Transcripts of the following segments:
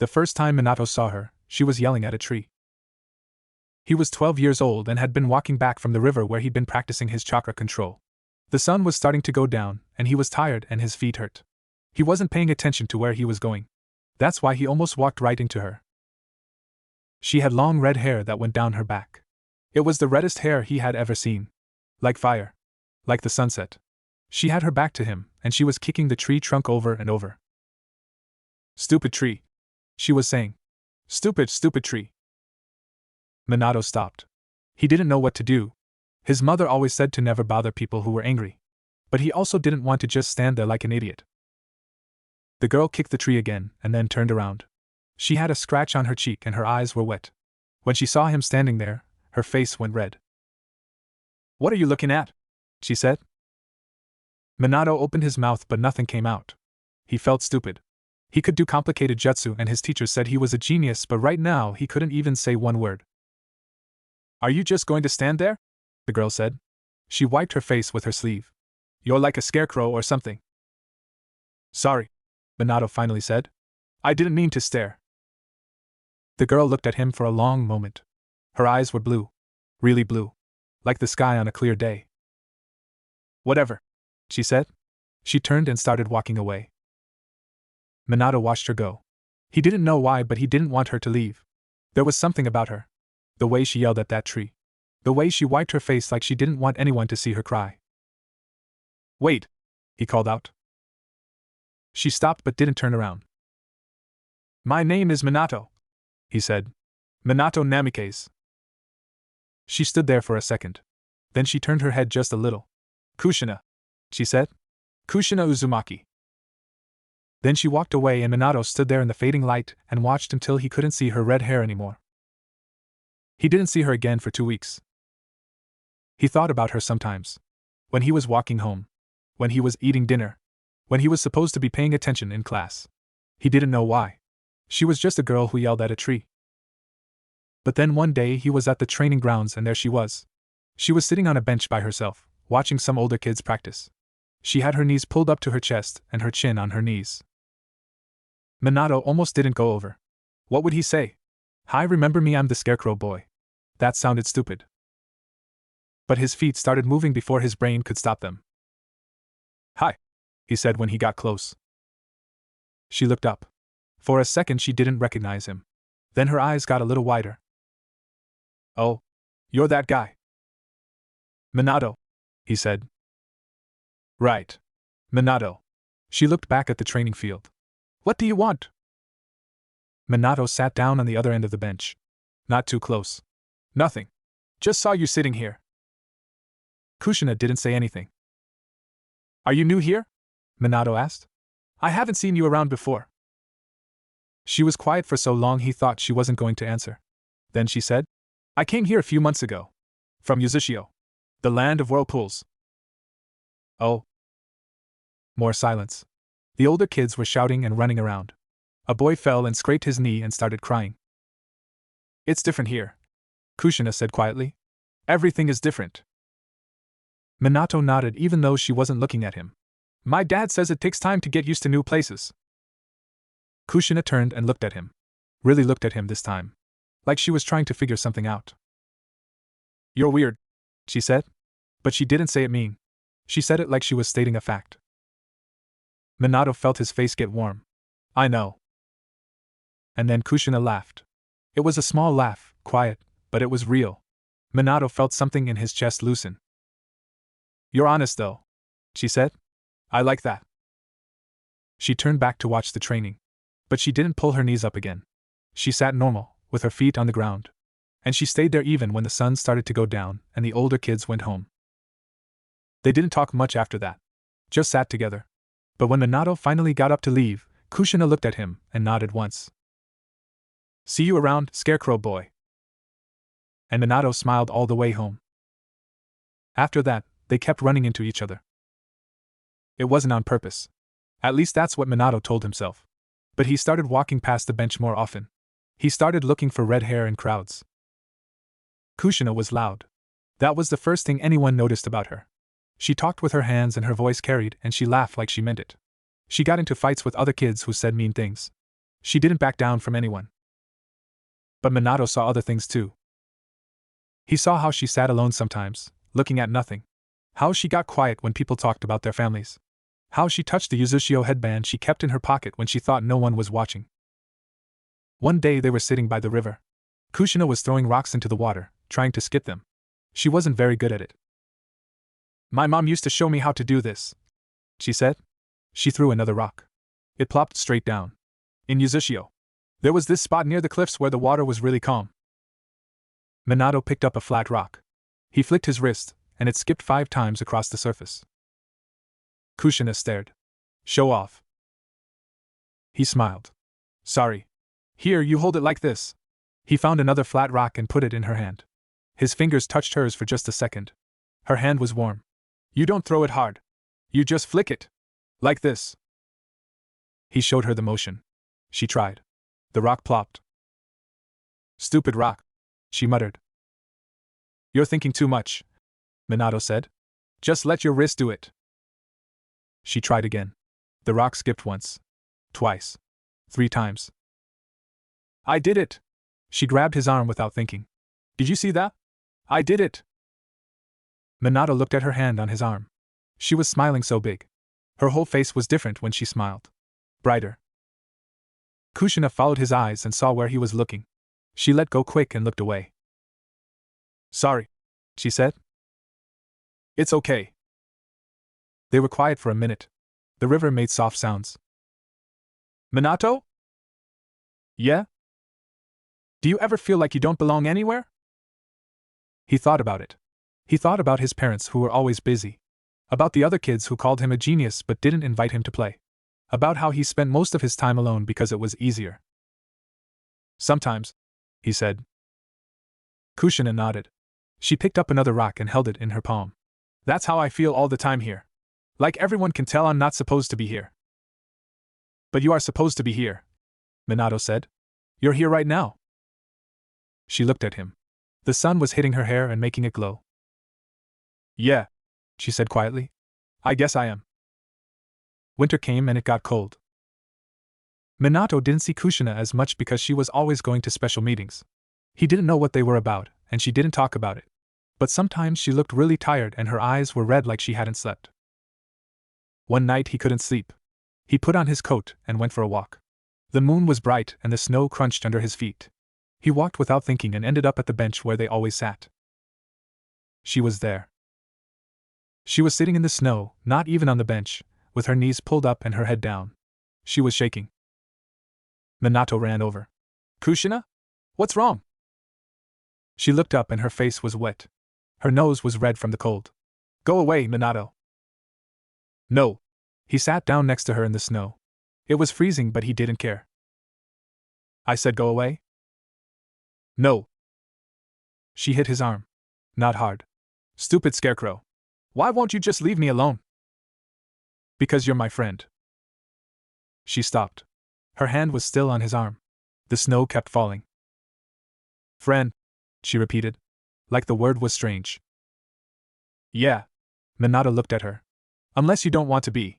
The first time Minato saw her, she was yelling at a tree. He was 12 years old and had been walking back from the river where he'd been practicing his chakra control. The sun was starting to go down, and he was tired and his feet hurt. He wasn't paying attention to where he was going. That's why he almost walked right into her. She had long red hair that went down her back. It was the reddest hair he had ever seen. Like fire. Like the sunset. She had her back to him, and she was kicking the tree trunk over and over. "Stupid tree," she was saying. "Stupid, stupid tree." Minato stopped. He didn't know what to do. His mother always said to never bother people who were angry. But he also didn't want to just stand there like an idiot. The girl kicked the tree again, and then turned around. She had a scratch on her cheek and her eyes were wet. When she saw him standing there, her face went red. "What are you looking at?" she said. Minato opened his mouth but nothing came out. He felt stupid. He could do complicated jutsu and his teacher said he was a genius, but right now he couldn't even say one word. "Are you just going to stand there?" the girl said. She wiped her face with her sleeve. "You're like a scarecrow or something." "Sorry," Minato finally said. "I didn't mean to stare." The girl looked at him for a long moment. Her eyes were blue. Really blue. Like the sky on a clear day. "Whatever," she said. She turned and started walking away. Minato watched her go. He didn't know why, but he didn't want her to leave. There was something about her. The way she yelled at that tree. The way she wiped her face like she didn't want anyone to see her cry. "Wait," he called out. She stopped but didn't turn around. "My name is Minato," he said. "Minato Namikaze." She stood there for a second. Then she turned her head just a little. "Kushina," she said. "Kushina Uzumaki." Then she walked away and Minato stood there in the fading light and watched until he couldn't see her red hair anymore. He didn't see her again for 2 weeks. He thought about her sometimes. When he was walking home. When he was eating dinner. When he was supposed to be paying attention in class. He didn't know why. She was just a girl who yelled at a tree. But then one day he was at the training grounds and there she was. She was sitting on a bench by herself, watching some older kids practice. She had her knees pulled up to her chest and her chin on her knees. Minato almost didn't go over. What would he say? "Hi, remember me, I'm the scarecrow boy." That sounded stupid. But his feet started moving before his brain could stop them. "Hi," he said when he got close. She looked up. For a second she didn't recognize him. Then her eyes got a little wider. "Oh, you're that guy." "Minato," he said. "Right. Minato." She looked back at the training field. "What do you want?" Minato sat down on the other end of the bench. "Not too close." "Nothing. Just saw you sitting here." Kushina didn't say anything. "Are you new here?" Minato asked. "I haven't seen you around before." She was quiet for so long he thought she wasn't going to answer. Then she said, "I came here a few months ago. From Uzushio. The land of whirlpools." "Oh." More silence. The older kids were shouting and running around. A boy fell and scraped his knee and started crying. "It's different here," Kushina said quietly. "Everything is different." Minato nodded even though she wasn't looking at him. "My dad says it takes time to get used to new places." Kushina turned and looked at him. Really looked at him this time. Like she was trying to figure something out. "You're weird," she said. But she didn't say it mean. She said it like she was stating a fact. Minato felt his face get warm. "I know." And then Kushina laughed. It was a small laugh, quiet, but it was real. Minato felt something in his chest loosen. "You're honest though," she said. "I like that." She turned back to watch the training. But she didn't pull her knees up again. She sat normal, with her feet on the ground. And she stayed there even when the sun started to go down and the older kids went home. They didn't talk much after that. Just sat together. But when Minato finally got up to leave, Kushina looked at him and nodded once. "See you around, scarecrow boy." And Minato smiled all the way home. After that, they kept running into each other. It wasn't on purpose. At least that's what Minato told himself. But he started walking past the bench more often. He started looking for red hair in crowds. Kushina was loud. That was the first thing anyone noticed about her. She talked with her hands and her voice carried, and she laughed like she meant it. She got into fights with other kids who said mean things. She didn't back down from anyone. But Minato saw other things too. He saw how she sat alone sometimes, looking at nothing. How she got quiet when people talked about their families. How she touched the Yuzushio headband she kept in her pocket when she thought no one was watching. One day they were sitting by the river. Kushina was throwing rocks into the water, trying to skip them. She wasn't very good at it. "My mom used to show me how to do this," she said. She threw another rock. It plopped straight down. In Yuzushio, there was this spot near the cliffs where the water was really calm. Minato picked up a flat rock. He flicked his wrist, and it skipped 5 times across the surface. Kushina stared. "Show off." He smiled. "Sorry. Here, you hold it like this." He found another flat rock and put it in her hand. His fingers touched hers for just a second. Her hand was warm. "You don't throw it hard. You just flick it. Like this." He showed her the motion. She tried. The rock plopped. "Stupid rock," she muttered. "You're thinking too much," Minato said. "Just let your wrist do it." She tried again. The rock skipped once. Twice. 3 times. "I did it!" She grabbed his arm without thinking. "Did you see that? I did it!" Minato looked at her hand on his arm. She was smiling so big. Her whole face was different when she smiled. Brighter. Kushina followed his eyes and saw where he was looking. She let go quick and looked away. "Sorry," she said. "It's okay." They were quiet for a minute. The river made soft sounds. "Minato?" "Yeah?" "Do you ever feel like you don't belong anywhere?" He thought about it. He thought about his parents who were always busy. About the other kids who called him a genius but didn't invite him to play. About how he spent most of his time alone because it was easier. "Sometimes," he said. Kushina nodded. She picked up another rock and held it in her palm. "That's how I feel all the time here. Like everyone can tell I'm not supposed to be here." "But you are supposed to be here," Minato said. "You're here right now." She looked at him. The sun was hitting her hair and making it glow. "Yeah," she said quietly. "I guess I am." Winter came and it got cold. Minato didn't see Kushina as much because she was always going to special meetings. He didn't know what they were about, and she didn't talk about it. But sometimes she looked really tired and her eyes were red like she hadn't slept. One night he couldn't sleep. He put on his coat and went for a walk. The moon was bright and the snow crunched under his feet. He walked without thinking and ended up at the bench where they always sat. She was there. She was sitting in the snow, not even on the bench, with her knees pulled up and her head down. She was shaking. Minato ran over. "Kushina? What's wrong?" She looked up and her face was wet. Her nose was red from the cold. "Go away, Minato." "No." He sat down next to her in the snow. It was freezing, but he didn't care. "I said go away." "No." She hit his arm. Not hard. "Stupid scarecrow. Why won't you just leave me alone?" "Because you're my friend." She stopped. Her hand was still on his arm. The snow kept falling. "Friend," she repeated, like the word was strange. "Yeah." Minato looked at her. "Unless you don't want to be."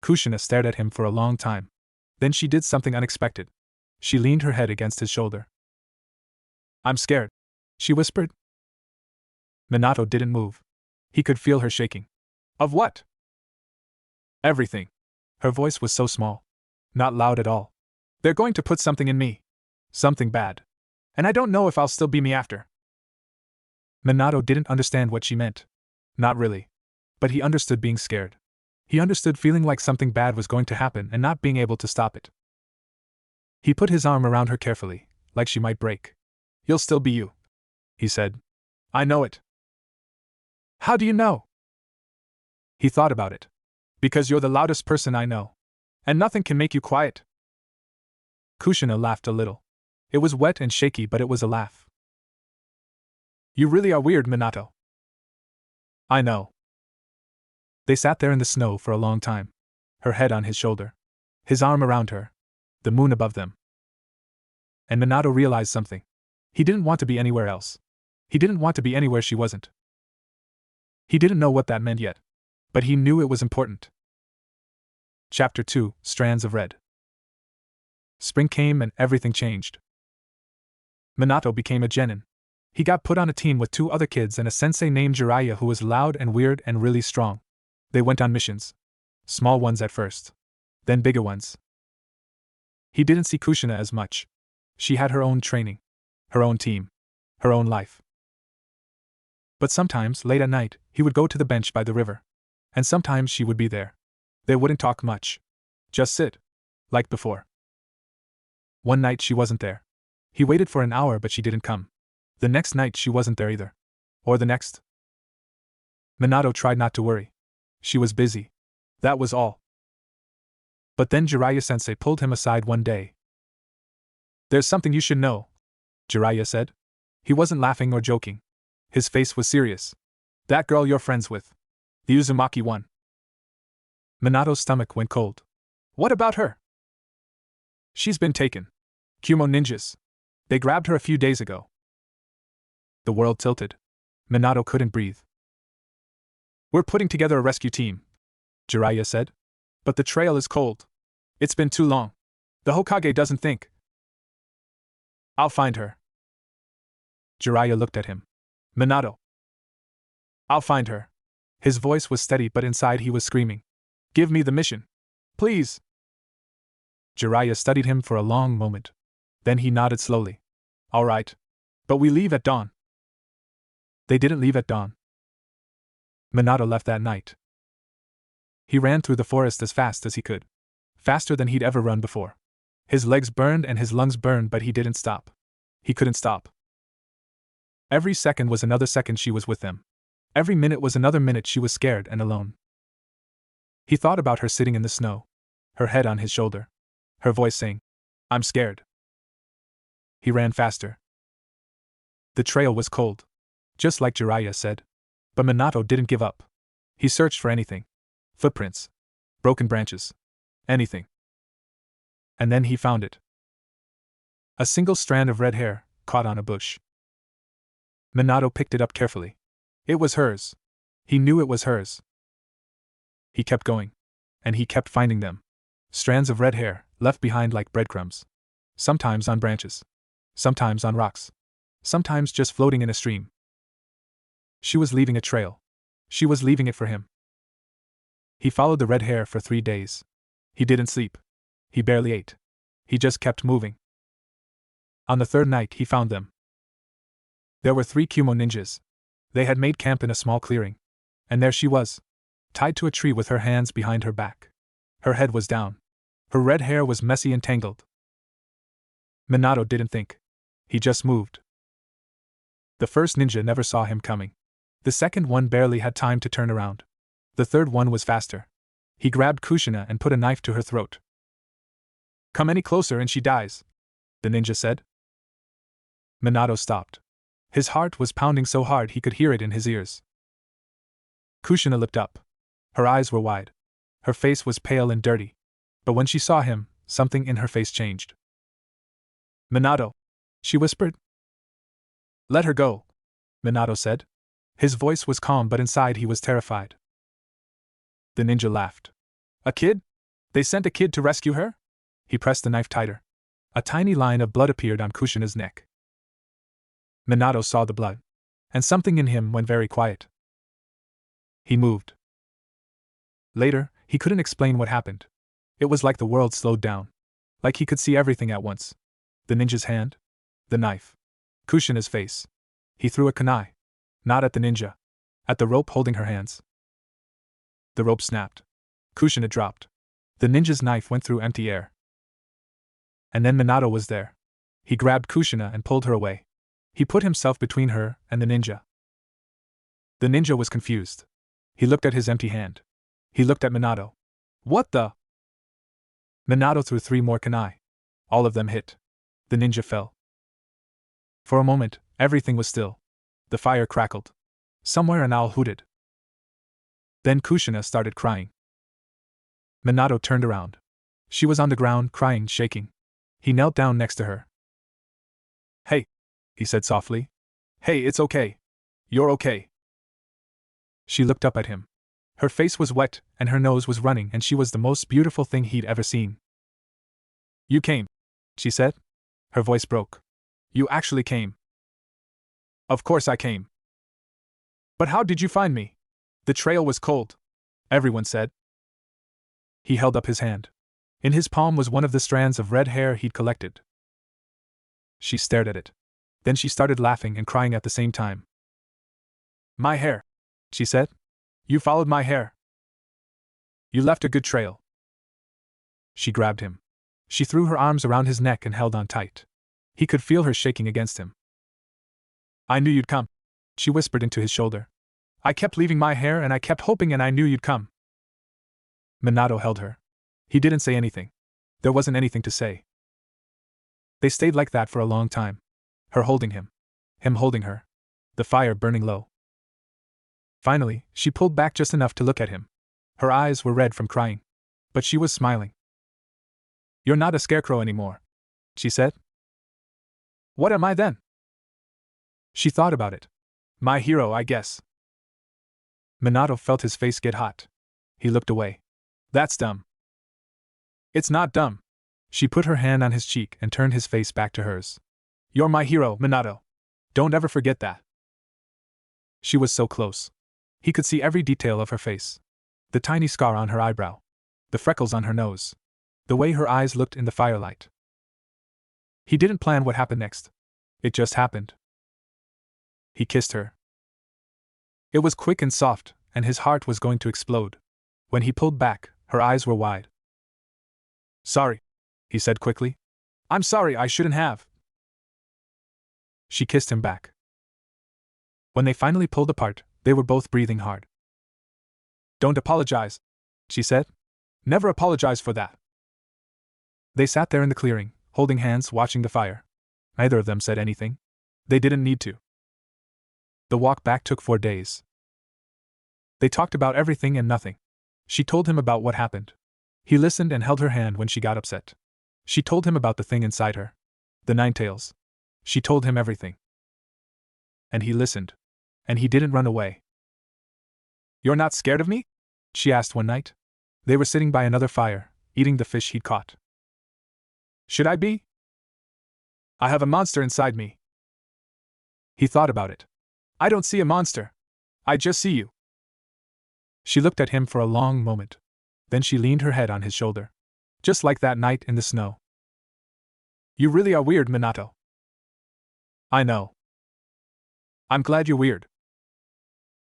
Kushina stared at him for a long time. Then she did something unexpected. She leaned her head against his shoulder. "I'm scared," she whispered. Minato didn't move. He could feel her shaking. "Of what?" "Everything." Her voice was so small. Not loud at all. "They're going to put something in me. Something bad. And I don't know if I'll still be me after." Minato didn't understand what she meant. Not really. But he understood being scared. He understood feeling like something bad was going to happen and not being able to stop it. He put his arm around her carefully, like she might break. "You'll still be you," he said. "I know it." "How do you know?" He thought about it. "Because you're the loudest person I know. And nothing can make you quiet." Kushina laughed a little. It was wet and shaky, but it was a laugh. "You really are weird, Minato." "I know." They sat there in the snow for a long time. Her head on his shoulder. His arm around her. The moon above them. And Minato realized something. He didn't want to be anywhere else. He didn't want to be anywhere she wasn't. He didn't know what that meant yet. But he knew it was important. Chapter 2, Strands of Red. Spring came and everything changed. Minato became a genin. He got put on a team with 2 other kids and a sensei named Jiraiya who was loud and weird and really strong. They went on missions. Small ones at first. Then bigger ones. He didn't see Kushina as much. She had her own training. Her own team. Her own life. But sometimes, late at night, he would go to the bench by the river. And sometimes she would be there. They wouldn't talk much. Just sit. Like before. One night she wasn't there. He waited for an hour but she didn't come. The next night she wasn't there either. Or the next. Minato tried not to worry. She was busy. That was all. But then Jiraiya-sensei pulled him aside one day. "There's something you should know," Jiraiya said. He wasn't laughing or joking. His face was serious. "That girl you're friends with. The Uzumaki one." Minato's stomach went cold. "What about her?" "She's been taken. Kumo ninjas. They grabbed her a few days ago." The world tilted. Minato couldn't breathe. "We're putting together a rescue team," Jiraiya said. "But the trail is cold. It's been too long. The Hokage doesn't think." "I'll find her." Jiraiya looked at him. "Minato." "I'll find her." His voice was steady but inside he was screaming. "Give me the mission. Please." Jiraiya studied him for a long moment. Then he nodded slowly. "All right. But we leave at dawn." They didn't leave at dawn. Minato left that night. He ran through the forest as fast as he could. Faster than he'd ever run before. His legs burned and his lungs burned but he didn't stop. He couldn't stop. Every second was another second she was with them. Every minute was another minute she was scared and alone. He thought about her sitting in the snow. Her head on his shoulder. Her voice saying, "I'm scared." He ran faster. The trail was cold. Just like Jiraiya said. But Minato didn't give up. He searched for anything. Footprints. Broken branches. Anything. And then he found it. A single strand of red hair, caught on a bush. Minato picked it up carefully. It was hers. He knew it was hers. He kept going. And he kept finding them. Strands of red hair, left behind like breadcrumbs. Sometimes on branches. Sometimes on rocks. Sometimes just floating in a stream. She was leaving a trail. She was leaving it for him. He followed the red hair for 3 days. He didn't sleep. He barely ate. He just kept moving. On the 3rd night he found them. There were 3 Kumo ninjas. They had made camp in a small clearing. And there she was. Tied to a tree with her hands behind her back. Her head was down. Her red hair was messy and tangled. Minato didn't think. He just moved. The first ninja never saw him coming. The second one barely had time to turn around. The third one was faster. He grabbed Kushina and put a knife to her throat. "Come any closer and she dies," the ninja said. Minato stopped. His heart was pounding so hard he could hear it in his ears. Kushina looked up. Her eyes were wide. Her face was pale and dirty. But when she saw him, something in her face changed. "Minato," she whispered. "Let her go," Minato said. His voice was calm but inside he was terrified. The ninja laughed. "A kid? They sent a kid to rescue her?" He pressed the knife tighter. A tiny line of blood appeared on Kushina's neck. Minato saw the blood. And something in him went very quiet. He moved. Later, he couldn't explain what happened. It was like the world slowed down. Like he could see everything at once. The ninja's hand. The knife. Kushina's face. He threw a kunai. Not at the ninja. At the rope holding her hands. The rope snapped. Kushina dropped. The ninja's knife went through empty air. And then Minato was there. He grabbed Kushina and pulled her away. He put himself between her and the ninja. The ninja was confused. He looked at his empty hand. He looked at Minato. "What the?" Minato threw 3 more kunai. All of them hit. The ninja fell. For a moment, everything was still. The fire crackled. Somewhere an owl hooted. Then Kushina started crying. Minato turned around. She was on the ground, crying, shaking. He knelt down next to her. "Hey," he said softly. "Hey, it's okay. You're okay." She looked up at him. Her face was wet, and her nose was running, and she was the most beautiful thing he'd ever seen. "You came," she said. Her voice broke. You actually came. Of course I came. But how did you find me? The trail was cold, everyone said. He held up his hand. In his palm was one of the strands of red hair he'd collected. She stared at it. Then she started laughing and crying at the same time. My hair, she said. You followed my hair. You left a good trail. She grabbed him. She threw her arms around his neck and held on tight. He could feel her shaking against him. I knew you'd come, she whispered into his shoulder. I kept leaving my hair and I kept hoping and I knew you'd come. Minato held her. He didn't say anything. There wasn't anything to say. They stayed like that for a long time. Her holding him. Him holding her. The fire burning low. Finally, she pulled back just enough to look at him. Her eyes were red from crying. But she was smiling. You're not a scarecrow anymore, she said. What am I then? She thought about it. My hero, I guess. Minato felt his face get hot. He looked away. That's dumb. It's not dumb. She put her hand on his cheek and turned his face back to hers. You're my hero, Minato. Don't ever forget that. She was so close. He could see every detail of her face. The tiny scar on her eyebrow. The freckles on her nose. The way her eyes looked in the firelight. He didn't plan what happened next. It just happened. He kissed her. It was quick and soft, and his heart was going to explode. When he pulled back, her eyes were wide. Sorry, he said quickly. I'm sorry, I shouldn't have. She kissed him back. When they finally pulled apart, they were both breathing hard. Don't apologize, she said. Never apologize for that. They sat there in the clearing, holding hands, watching the fire. Neither of them said anything. They didn't need to. The walk back took 4 days. They talked about everything and nothing. She told him about what happened. He listened and held her hand when she got upset. She told him about the thing inside her. The 9 tails. She told him everything. And he listened. And he didn't run away. You're not scared of me? She asked one night. They were sitting by another fire, eating the fish he'd caught. Should I be? I have a monster inside me. He thought about it. I don't see a monster. I just see you. She looked at him for a long moment. Then she leaned her head on his shoulder. Just like that night in the snow. You really are weird, Minato. I know. I'm glad you're weird.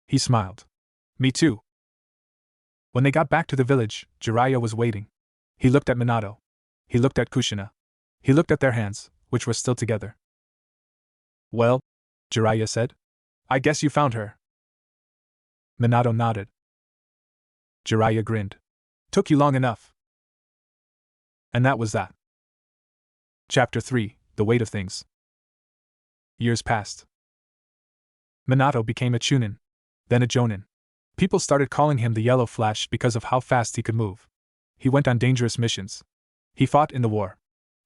He smiled. Me too. When they got back to the village, Jiraiya was waiting. He looked at Minato. He looked at Kushina. He looked at their hands, which were still together. Well, Jiraiya said. I guess you found her. Minato nodded. Jiraiya grinned. Took you long enough. And that was that. Chapter 3, The Weight of Things. Years passed. Minato became a Chunin, then a Jonin. People started calling him the Yellow Flash because of how fast he could move. He went on dangerous missions. He fought in the war.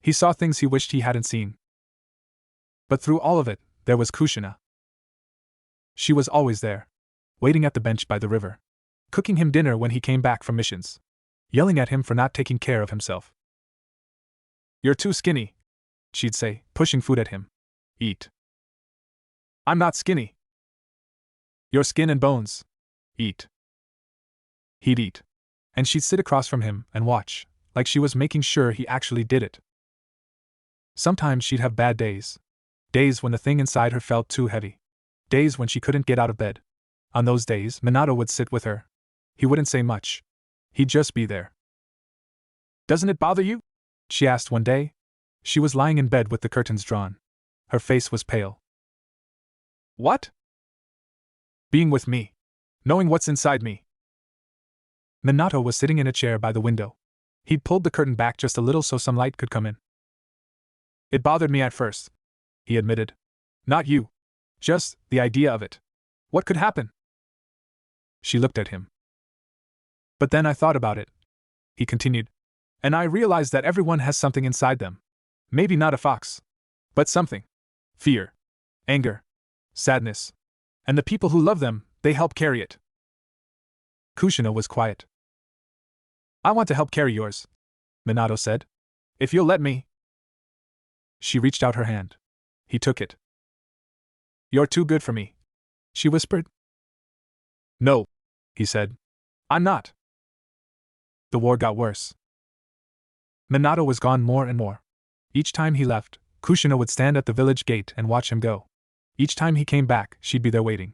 He saw things he wished he hadn't seen. But through all of it, there was Kushina. She was always there, waiting at the bench by the river, cooking him dinner when he came back from missions, yelling at him for not taking care of himself. You're too skinny, she'd say, pushing food at him. Eat. I'm not skinny. You're skin and bones. Eat. He'd eat. And she'd sit across from him and watch, like she was making sure he actually did it. Sometimes she'd have bad days. Days when the thing inside her felt too heavy. Days when she couldn't get out of bed. On those days, Minato would sit with her. He wouldn't say much. He'd just be there. Doesn't it bother you? She asked one day. She was lying in bed with the curtains drawn. Her face was pale. What? Being with me. Knowing what's inside me. Minato was sitting in a chair by the window. He'd pulled the curtain back just a little so some light could come in. It bothered me at first, he admitted. Not you. Just the idea of it. What could happen? She looked at him. But then I thought about it, he continued. And I realized that everyone has something inside them. Maybe not a fox. But something. Fear. Anger. Sadness. And the people who love them, they help carry it. Kushina was quiet. I want to help carry yours, Minato said. If you'll let me. She reached out her hand. He took it. "You're too good for me," she whispered. "No," he said. "I'm not." The war got worse. Minato was gone more and more. Each time he left, Kushina would stand at the village gate and watch him go. Each time he came back, she'd be there waiting.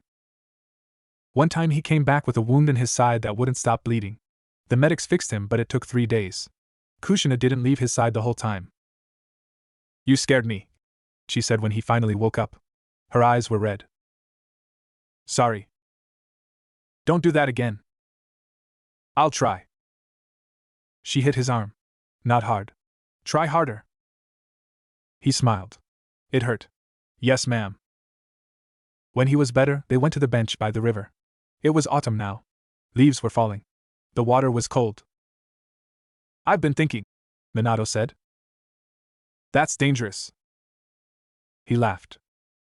One time he came back with a wound in his side that wouldn't stop bleeding. The medics fixed him, but it took 3 days. Kushina didn't leave his side the whole time. "You scared me," she said when he finally woke up. Her eyes were red. "Sorry. Don't do that again." "I'll try." She hit his arm. "Not hard. Try harder." He smiled. "It hurt." "Yes, ma'am." When he was better, they went to the bench by the river. It was autumn now. Leaves were falling. The water was cold. "I've been thinking," Minato said. "That's dangerous." He laughed.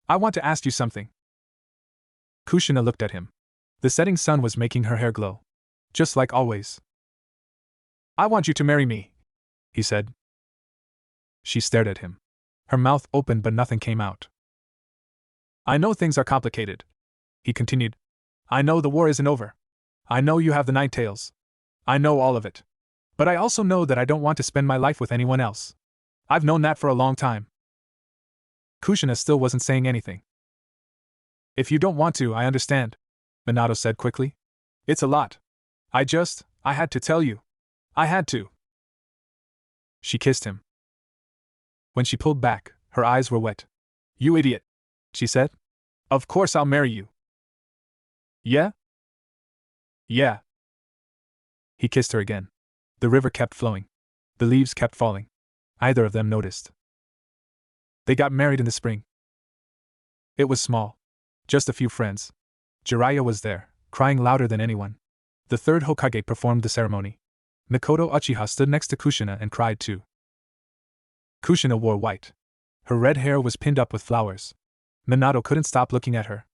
"I want to ask you something." Kushina looked at him. The setting sun was making her hair glow. Just like always. "I want you to marry me," he said. She stared at him. Her mouth opened but nothing came out. "I know things are complicated," he continued. "I know the war isn't over. I know you have the 9 tails. I know all of it. But I also know that I don't want to spend my life with anyone else. I've known that for a long time." Kushina still wasn't saying anything. "If you don't want to, I understand," Minato said quickly. "It's a lot. I had to tell you. I had to." She kissed him. When she pulled back, her eyes were wet. "You idiot," she said. "Of course I'll marry you." "Yeah?" "Yeah." He kissed her again. The river kept flowing. The leaves kept falling. Either of them noticed. They got married in the spring. It was small. Just a few friends. Jiraiya was there, crying louder than anyone. The third Hokage performed the ceremony. Mikoto Uchiha stood next to Kushina and cried too. Kushina wore white. Her red hair was pinned up with flowers. Minato couldn't stop looking at her.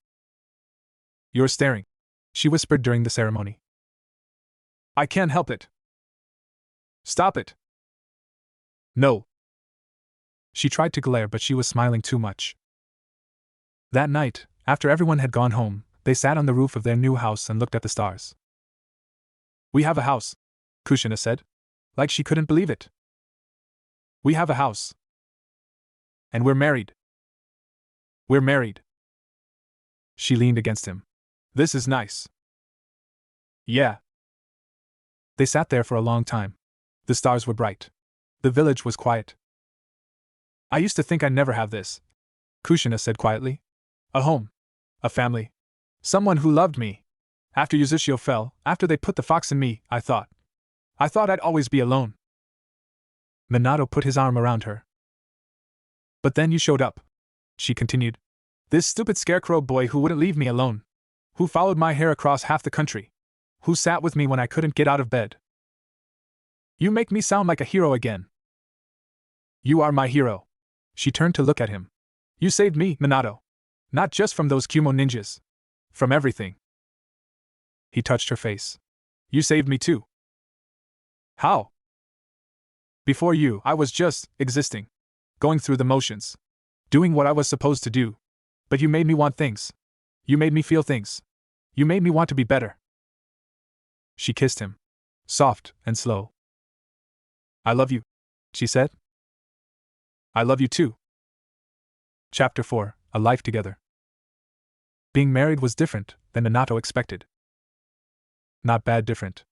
"You're staring," she whispered during the ceremony. "I can't help it." "Stop it." "No." She tried to glare, but she was smiling too much. That night, after everyone had gone home, they sat on the roof of their new house and looked at the stars. "We have a house," Kushina said. Like she couldn't believe it. "We have a house. And we're married. We're married." She leaned against him. "This is nice." "Yeah." They sat there for a long time. The stars were bright. The village was quiet. "I used to think I'd never have this," Kushina said quietly. "A home. A family. Someone who loved me. After Yuzishio fell, after they put the fox in me, I thought I'd always be alone." Minato put his arm around her. "But then you showed up," she continued. "This stupid scarecrow boy who wouldn't leave me alone. Who followed my hair across half the country. Who sat with me when I couldn't get out of bed. You make me sound like a hero again." "You are my hero." She turned to look at him. "You saved me, Minato. Not just from those Kumo ninjas. From everything." He touched her face. "You saved me too." "How?" "Before you, I was just existing. Going through the motions. Doing what I was supposed to do. But you made me want things. You made me feel things. You made me want to be better." She kissed him. Soft and slow. "I love you," she said. "I love you too." Chapter 4, A Life Together. Being married was different than Minato expected. Not bad different.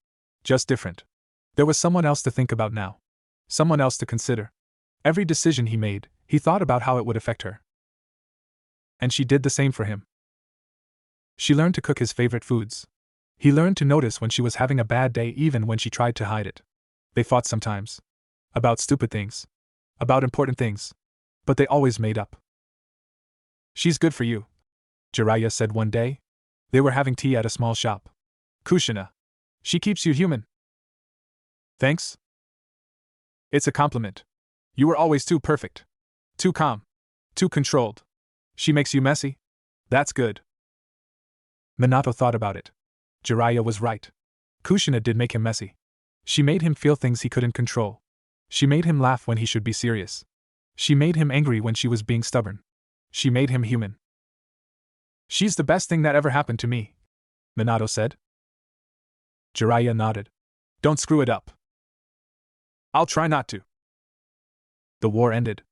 Just different. There was someone else to think about now. Someone else to consider. Every decision he made, he thought about how it would affect her. And she did the same for him. She learned to cook his favorite foods. He learned to notice when she was having a bad day even when she tried to hide it. They fought sometimes. About stupid things. About important things. But they always made up. "She's good for you," Jiraiya said one day. They were having tea at a small shop. "Kushina. She keeps you human." "Thanks." "It's a compliment. You were always too perfect. Too calm. Too controlled. She makes you messy? That's good." Minato thought about it. Jiraiya was right. Kushina did make him messy. She made him feel things he couldn't control. She made him laugh when he should be serious. She made him angry when she was being stubborn. She made him human. She's the best thing that ever happened to me, Minato said. Jiraiya nodded. Don't screw it up. I'll try not to. The war ended.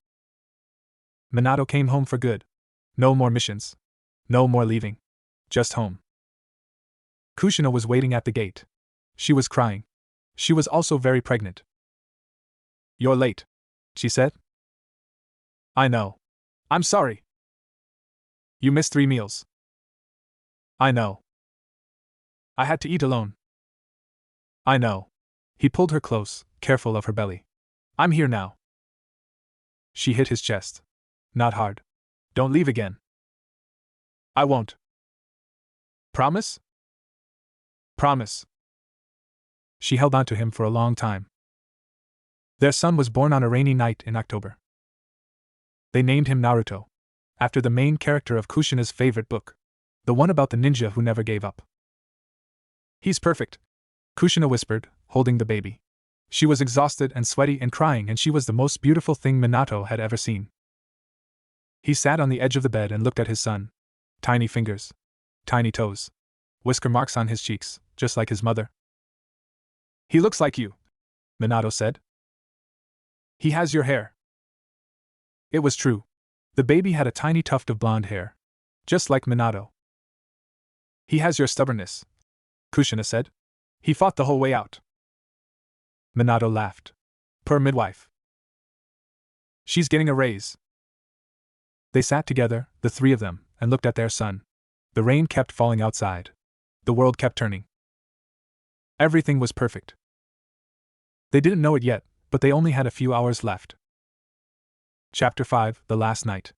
Minato came home for good. No more missions. No more leaving. Just home. Kushina was waiting at the gate. She was crying. She was also very pregnant. You're late, she said. I know. I'm sorry. You missed 3 meals. I know. I had to eat alone. I know. He pulled her close, careful of her belly. I'm here now. She hit his chest. Not hard. Don't leave again. I won't. Promise? Promise. She held on to him for a long time. Their son was born on a rainy night in October. They named him Naruto, after the main character of Kushina's favorite book, the one about the ninja who never gave up. He's perfect, Kushina whispered, holding the baby. She was exhausted and sweaty and crying, and she was the most beautiful thing Minato had ever seen. He sat on the edge of the bed and looked at his son. Tiny fingers. Tiny toes. Whisker marks on his cheeks, just like his mother. He looks like you, Minato said. He has your hair. It was true. The baby had a tiny tuft of blonde hair, just like Minato. He has your stubbornness, Kushina said. He fought the whole way out. Minato laughed. Per midwife. She's getting a raise. They sat together, the 3 of them, and looked at their son. The rain kept falling outside. The world kept turning. Everything was perfect. They didn't know it yet, but they only had a few hours left. Chapter 5, The Last Night.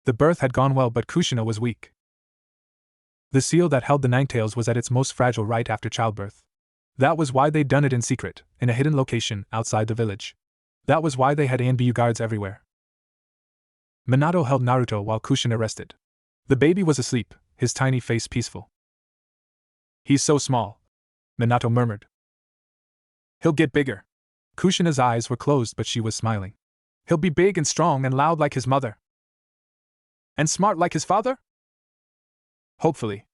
The birth had gone well, but Kushina was weak. The seal that held the Ninetales was at its most fragile right after childbirth. That was why they'd done it in secret, in a hidden location outside the village. That was why they had ANBU guards everywhere. Minato held Naruto while Kushina rested. The baby was asleep, his tiny face peaceful. He's so small, Minato murmured. He'll get bigger. Kushina's eyes were closed, but she was smiling. He'll be big and strong and loud like his mother. And smart like his father? Hopefully.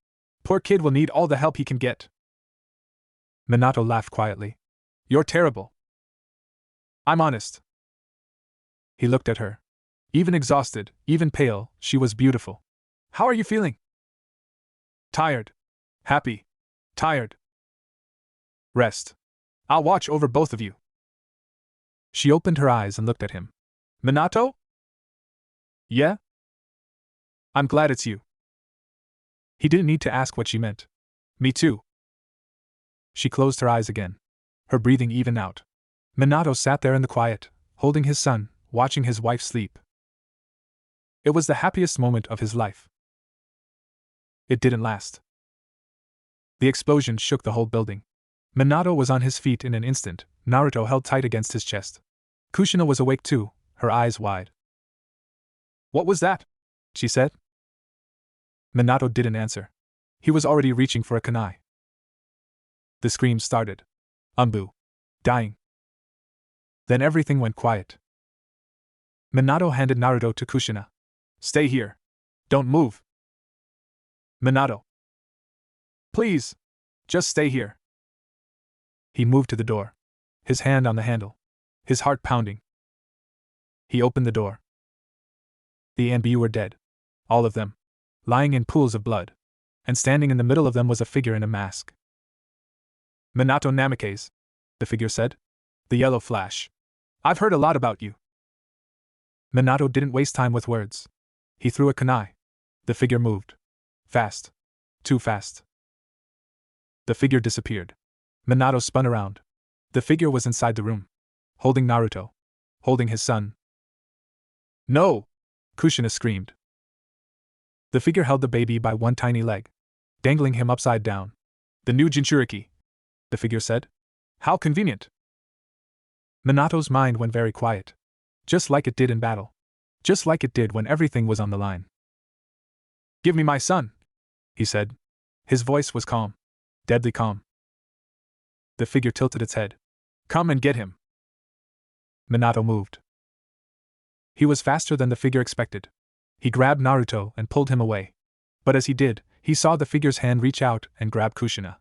Poor kid will need all the help he can get. Minato laughed quietly. You're terrible. I'm honest. He looked at her. Even exhausted, even pale, she was beautiful. How are you feeling? Tired. Happy. Tired. Rest. I'll watch over both of you. She opened her eyes and looked at him. Minato? Yeah? I'm glad it's you. He didn't need to ask what she meant. Me too. She closed her eyes again. Her breathing evened out. Minato sat there in the quiet, holding his son, watching his wife sleep. It was the happiest moment of his life. It didn't last. The explosion shook the whole building. Minato was on his feet in an instant, Naruto held tight against his chest. Kushina was awake too, her eyes wide. What was that? She said. Minato didn't answer. He was already reaching for a kunai. The screams started. Umbu. Dying. Then everything went quiet. Minato handed Naruto to Kushina. Stay here. Don't move. Minato. Please. Just stay here. He moved to the door. His hand on the handle. His heart pounding. He opened the door. The ANBU were dead. All of them. Lying in pools of blood. And standing in the middle of them was a figure in a mask. Minato Namikaze, the figure said. The yellow flash. I've heard a lot about you. Minato didn't waste time with words. He threw a kunai. The figure moved. Fast. Too fast. The figure disappeared. Minato spun around. The figure was inside the room. Holding Naruto. Holding his son. No! Kushina screamed. The figure held the baby by one tiny leg, dangling him upside down. The new Jinchuriki, the figure said. How convenient. Minato's mind went very quiet. Just like it did in battle. Just like it did when everything was on the line. Give me my son, he said. His voice was calm. Deadly calm. The figure tilted its head. Come and get him. Minato moved. He was faster than the figure expected. He grabbed Naruto and pulled him away. But as he did, he saw the figure's hand reach out and grab Kushina.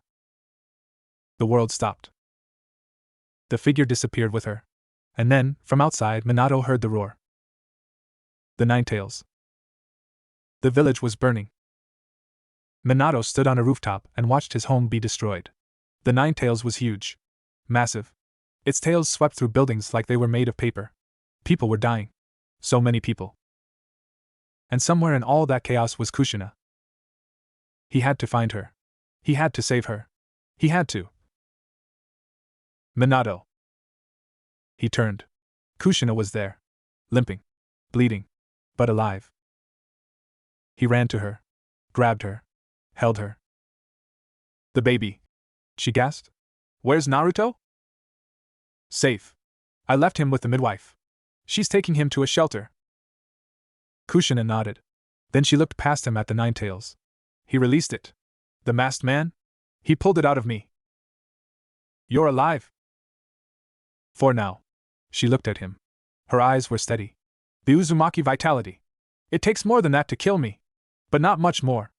The world stopped. The figure disappeared with her. And then, from outside, Minato heard the roar. The Nine Tails. The village was burning. Minato stood on a rooftop and watched his home be destroyed. The Nine Tails was huge. Massive. Its tails swept through buildings like they were made of paper. People were dying. So many people. And somewhere in all that chaos was Kushina. He had to find her. He had to save her. He had to. Minato. He turned. Kushina was there. Limping. Bleeding. But alive. He ran to her. Grabbed her. Held her. The baby. She gasped. Where's Naruto? Safe. I left him with the midwife. She's taking him to a shelter. Kushina nodded. Then she looked past him at the Nine Tails. He released it. The masked man? He pulled it out of me. You're alive. For now. She looked at him. Her eyes were steady. The Uzumaki vitality. It takes more than that to kill me. But not much more.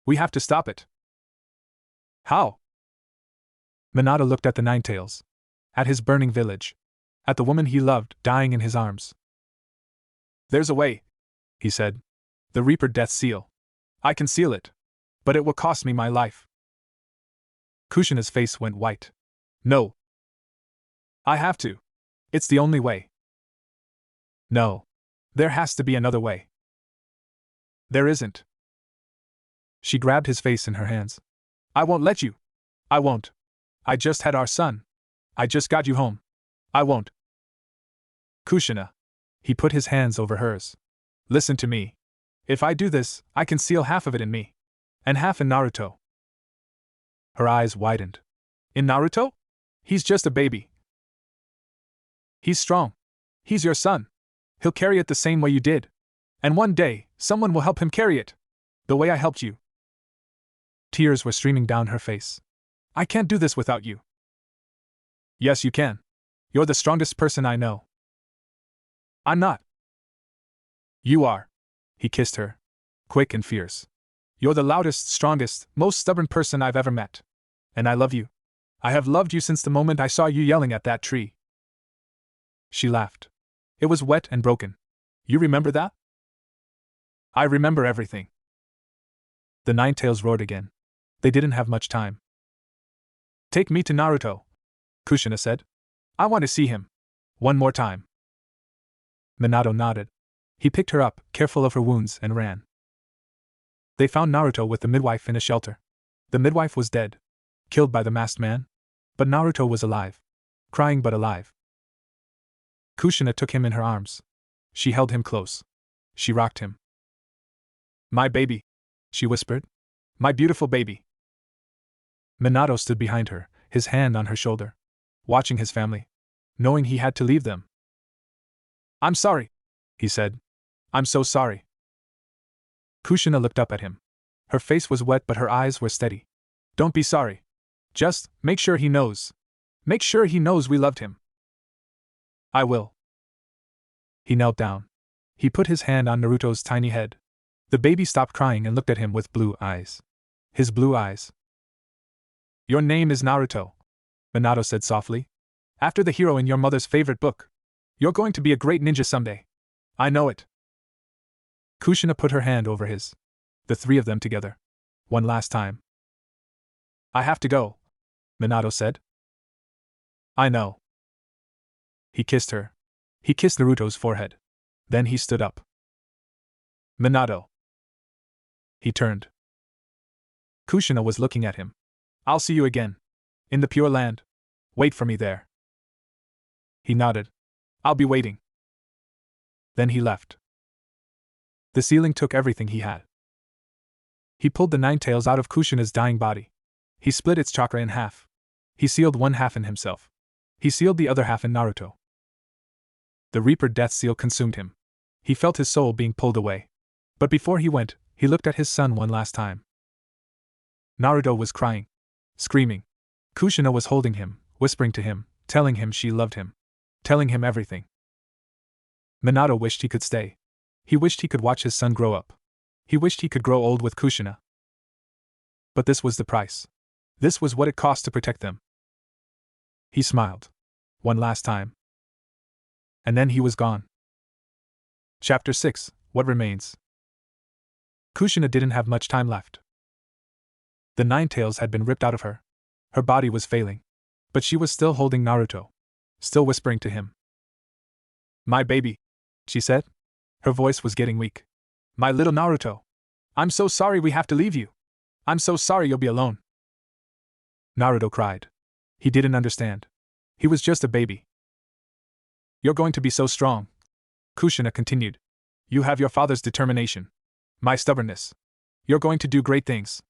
We have to stop it. How? Minato looked at the Nine Tails. At his burning village. At the woman he loved, dying in his arms. There's a way, he said. The Reaper Death Seal. I can seal it. But it will cost me my life. Kushina's face went white. No. I have to. It's the only way. No. There has to be another way. There isn't. She grabbed his face in her hands. I won't let you. I won't. I just had our son. I just got you home. I won't. Kushina. He put his hands over hers. Listen to me. If I do this, I can seal half of it in me. And half in Naruto. Her eyes widened. In Naruto? He's just a baby. He's strong. He's your son. He'll carry it the same way you did. And one day, someone will help him carry it. The way I helped you. Tears were streaming down her face. I can't do this without you. Yes, you can. You're the strongest person I know. I'm not. You are. He kissed her. Quick and fierce. You're the loudest, strongest, most stubborn person I've ever met. And I love you. I have loved you since the moment I saw you yelling at that tree. She laughed. It was wet and broken. You remember that? I remember everything. The Nine Tails roared again. They didn't have much time. Take me to Naruto, Kushina said. I want to see him. One more time. Minato nodded. He picked her up, careful of her wounds, and ran. They found Naruto with the midwife in a shelter. The midwife was dead. Killed by the masked man. But Naruto was alive. Crying but alive. Kushina took him in her arms. She held him close. She rocked him. My baby, she whispered. My beautiful baby. Minato stood behind her, his hand on her shoulder. Watching his family. Knowing he had to leave them. I'm sorry, he said. I'm so sorry. Kushina looked up at him. Her face was wet but her eyes were steady. Don't be sorry. Just, make sure he knows. Make sure he knows we loved him. I will. He knelt down. He put his hand on Naruto's tiny head. The baby stopped crying and looked at him with blue eyes. His blue eyes. Your name is Naruto, Minato said softly. After the hero in your mother's favorite book. You're going to be a great ninja someday. I know it. Kushina put her hand over his. The three of them together. One last time. I have to go, Minato said. I know. He kissed her. He kissed Naruto's forehead. Then he stood up. Minato. He turned. Kushina was looking at him. I'll see you again. In the Pure Land. Wait for me there. He nodded. I'll be waiting. Then he left. The ceiling took everything he had. He pulled the Nine Tails out of Kushina's dying body. He split its chakra in half. He sealed one half in himself. He sealed the other half in Naruto. The Reaper Death Seal consumed him. He felt his soul being pulled away. But before he went, he looked at his son one last time. Naruto was crying. Screaming. Kushina was holding him, whispering to him, telling him she loved him. Telling him everything. Minato wished he could stay. He wished he could watch his son grow up. He wished he could grow old with Kushina. But this was the price. This was what it cost to protect them. He smiled. One last time. And then he was gone. Chapter 6: What Remains. Kushina didn't have much time left. The nine tails had been ripped out of her. Her body was failing. But she was still holding Naruto. Still whispering to him. "My baby," she said. Her voice was getting weak. "My little Naruto. I'm so sorry we have to leave you. I'm so sorry you'll be alone." Naruto cried. He didn't understand. He was just a baby. "You're going to be so strong," Kushina continued. "You have your father's determination. My stubbornness. You're going to do great things."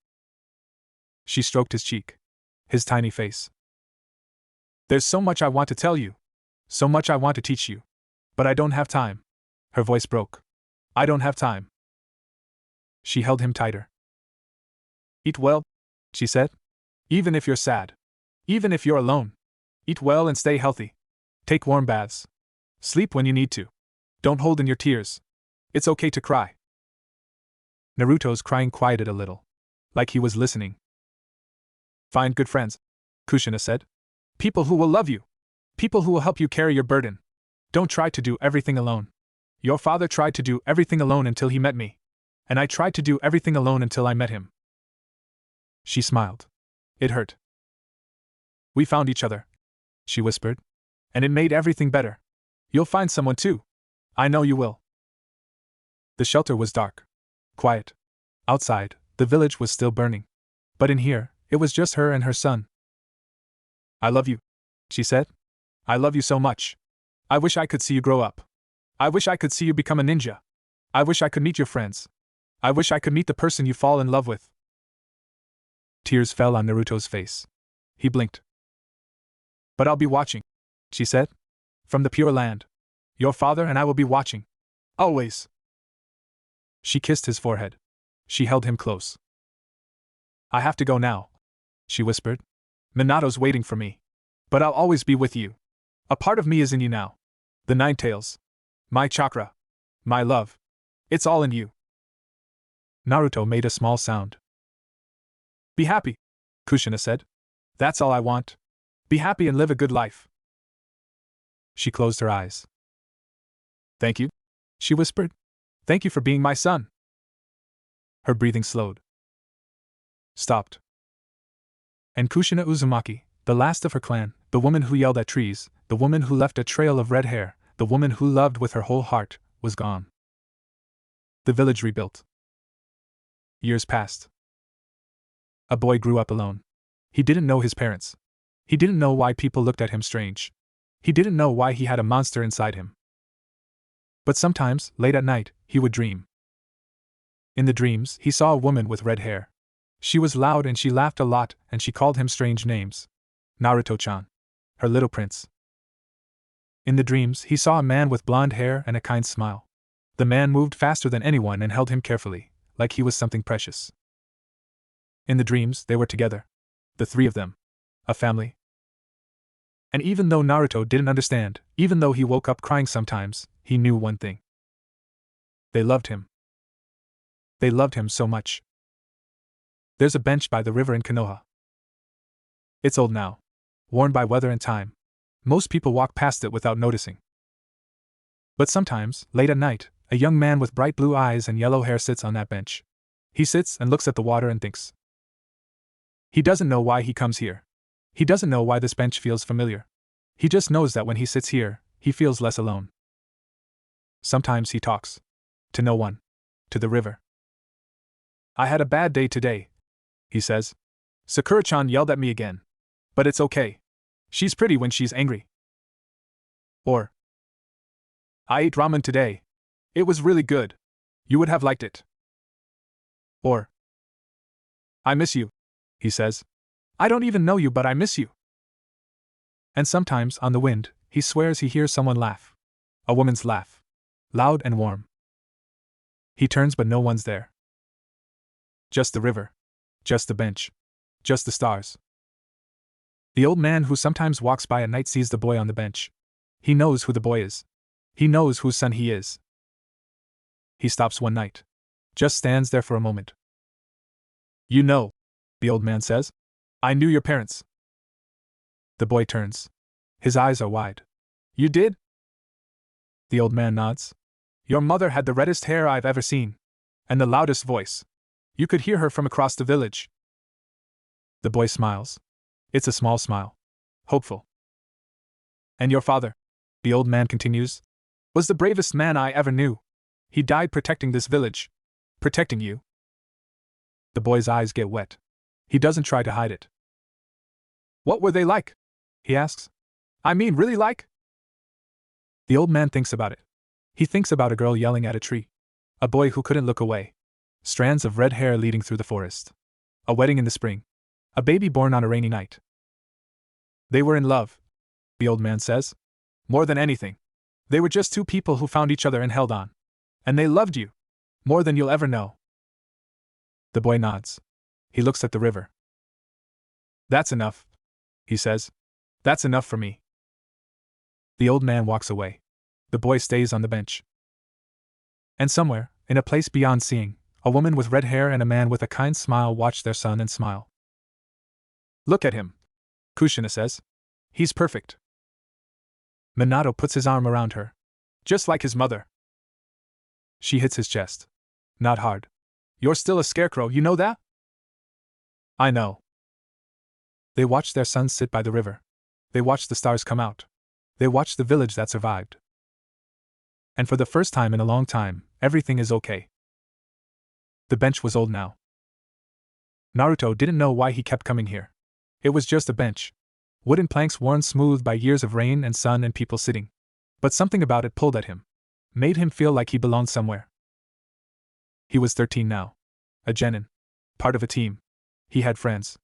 She stroked his cheek. His tiny face. "There's so much I want to tell you. So much I want to teach you. But I don't have time." Her voice broke. "I don't have time." She held him tighter. "Eat well," she said. "Even if you're sad. Even if you're alone. Eat well and stay healthy. Take warm baths. Sleep when you need to. Don't hold in your tears. It's okay to cry." Naruto's crying quieted a little. Like he was listening. "Find good friends," Kushina said. "People who will love you. People who will help you carry your burden. Don't try to do everything alone. Your father tried to do everything alone until he met me. And I tried to do everything alone until I met him." She smiled. It hurt. "We found each other," she whispered. "And it made everything better. You'll find someone too. I know you will." The shelter was dark. Quiet. Outside, the village was still burning. But in here, it was just her and her son. "I love you," she said. "I love you so much. I wish I could see you grow up. I wish I could see you become a ninja. I wish I could meet your friends. I wish I could meet the person you fall in love with." Tears fell on Naruto's face. He blinked. "But I'll be watching," she said. "From the Pure Land. Your father and I will be watching. Always." She kissed his forehead. She held him close. "I have to go now," she whispered. "Minato's waiting for me. But I'll always be with you. A part of me is in you now. The nine tails. My chakra. My love. It's all in you." Naruto made a small sound. "Be happy," Kushina said. "That's all I want. Be happy and live a good life." She closed her eyes. "Thank you," she whispered. "Thank you for being my son." Her breathing slowed. Stopped. And Kushina Uzumaki, the last of her clan, the woman who yelled at trees, the woman who left a trail of red hair, the woman who loved with her whole heart, was gone. The village rebuilt. Years passed. A boy grew up alone. He didn't know his parents. He didn't know why people looked at him strange. He didn't know why he had a monster inside him. But sometimes, late at night, he would dream. In the dreams, he saw a woman with red hair. She was loud and she laughed a lot and she called him strange names. Naruto-chan. Her little prince. In the dreams, he saw a man with blonde hair and a kind smile. The man moved faster than anyone and held him carefully, like he was something precious. In the dreams, they were together. The three of them. A family. And even though Naruto didn't understand, even though he woke up crying sometimes, he knew one thing. They loved him. They loved him so much. There's a bench by the river in Konoha. It's old now. Worn by weather and time. Most people walk past it without noticing. But sometimes, late at night, a young man with bright blue eyes and yellow hair sits on that bench. He sits and looks at the water and thinks. He doesn't know why he comes here. He doesn't know why this bench feels familiar. He just knows that when he sits here, he feels less alone. Sometimes he talks. To no one. To the river. "I had a bad day today," he says. "Sakura-chan yelled at me again. But it's okay. She's pretty when she's angry." Or, "I ate ramen today. It was really good. You would have liked it." Or, "I miss you," he says. "I don't even know you, but I miss you." And sometimes, on the wind, he swears he hears someone laugh. A woman's laugh. Loud and warm. He turns but no one's there. Just the river. Just the bench. Just the stars. The old man who sometimes walks by at night sees the boy on the bench. He knows who the boy is. He knows whose son he is. He stops one night. Just stands there for a moment. You know, the old man says. I knew your parents. The boy turns. His eyes are wide. You did? The old man nods. Your mother had the reddest hair I've ever seen. And the loudest voice. You could hear her from across the village. The boy smiles. It's a small smile. Hopeful. And your father, the old man continues, was the bravest man I ever knew. He died protecting this village. Protecting you. The boy's eyes get wet. He doesn't try to hide it. What were they like? He asks. I mean, really like? The old man thinks about it. He thinks about a girl yelling at a tree. A boy who couldn't look away. Strands of red hair leading through the forest. A wedding in the spring. A baby born on a rainy night. They were in love, the old man says. More than anything. They were just two people who found each other and held on. And they loved you. More than you'll ever know. The boy nods. He looks at the river. That's enough, he says. That's enough for me. The old man walks away. The boy stays on the bench. And somewhere, in a place beyond seeing, a woman with red hair and a man with a kind smile watch their son and smile. Look at him, Kushina says. He's perfect. Minato puts his arm around her. Just like his mother. She hits his chest. Not hard. You're still a scarecrow, you know that? I know. They watch their son sit by the river. They watch the stars come out. They watch the village that survived. And for the first time in a long time, everything is okay. The bench was old now. Naruto didn't know why he kept coming here. It was just a bench. Wooden planks worn smooth by years of rain and sun and people sitting. But something about it pulled at him. Made him feel like he belonged somewhere. He was 13 now. A genin. Part of a team. He had friends.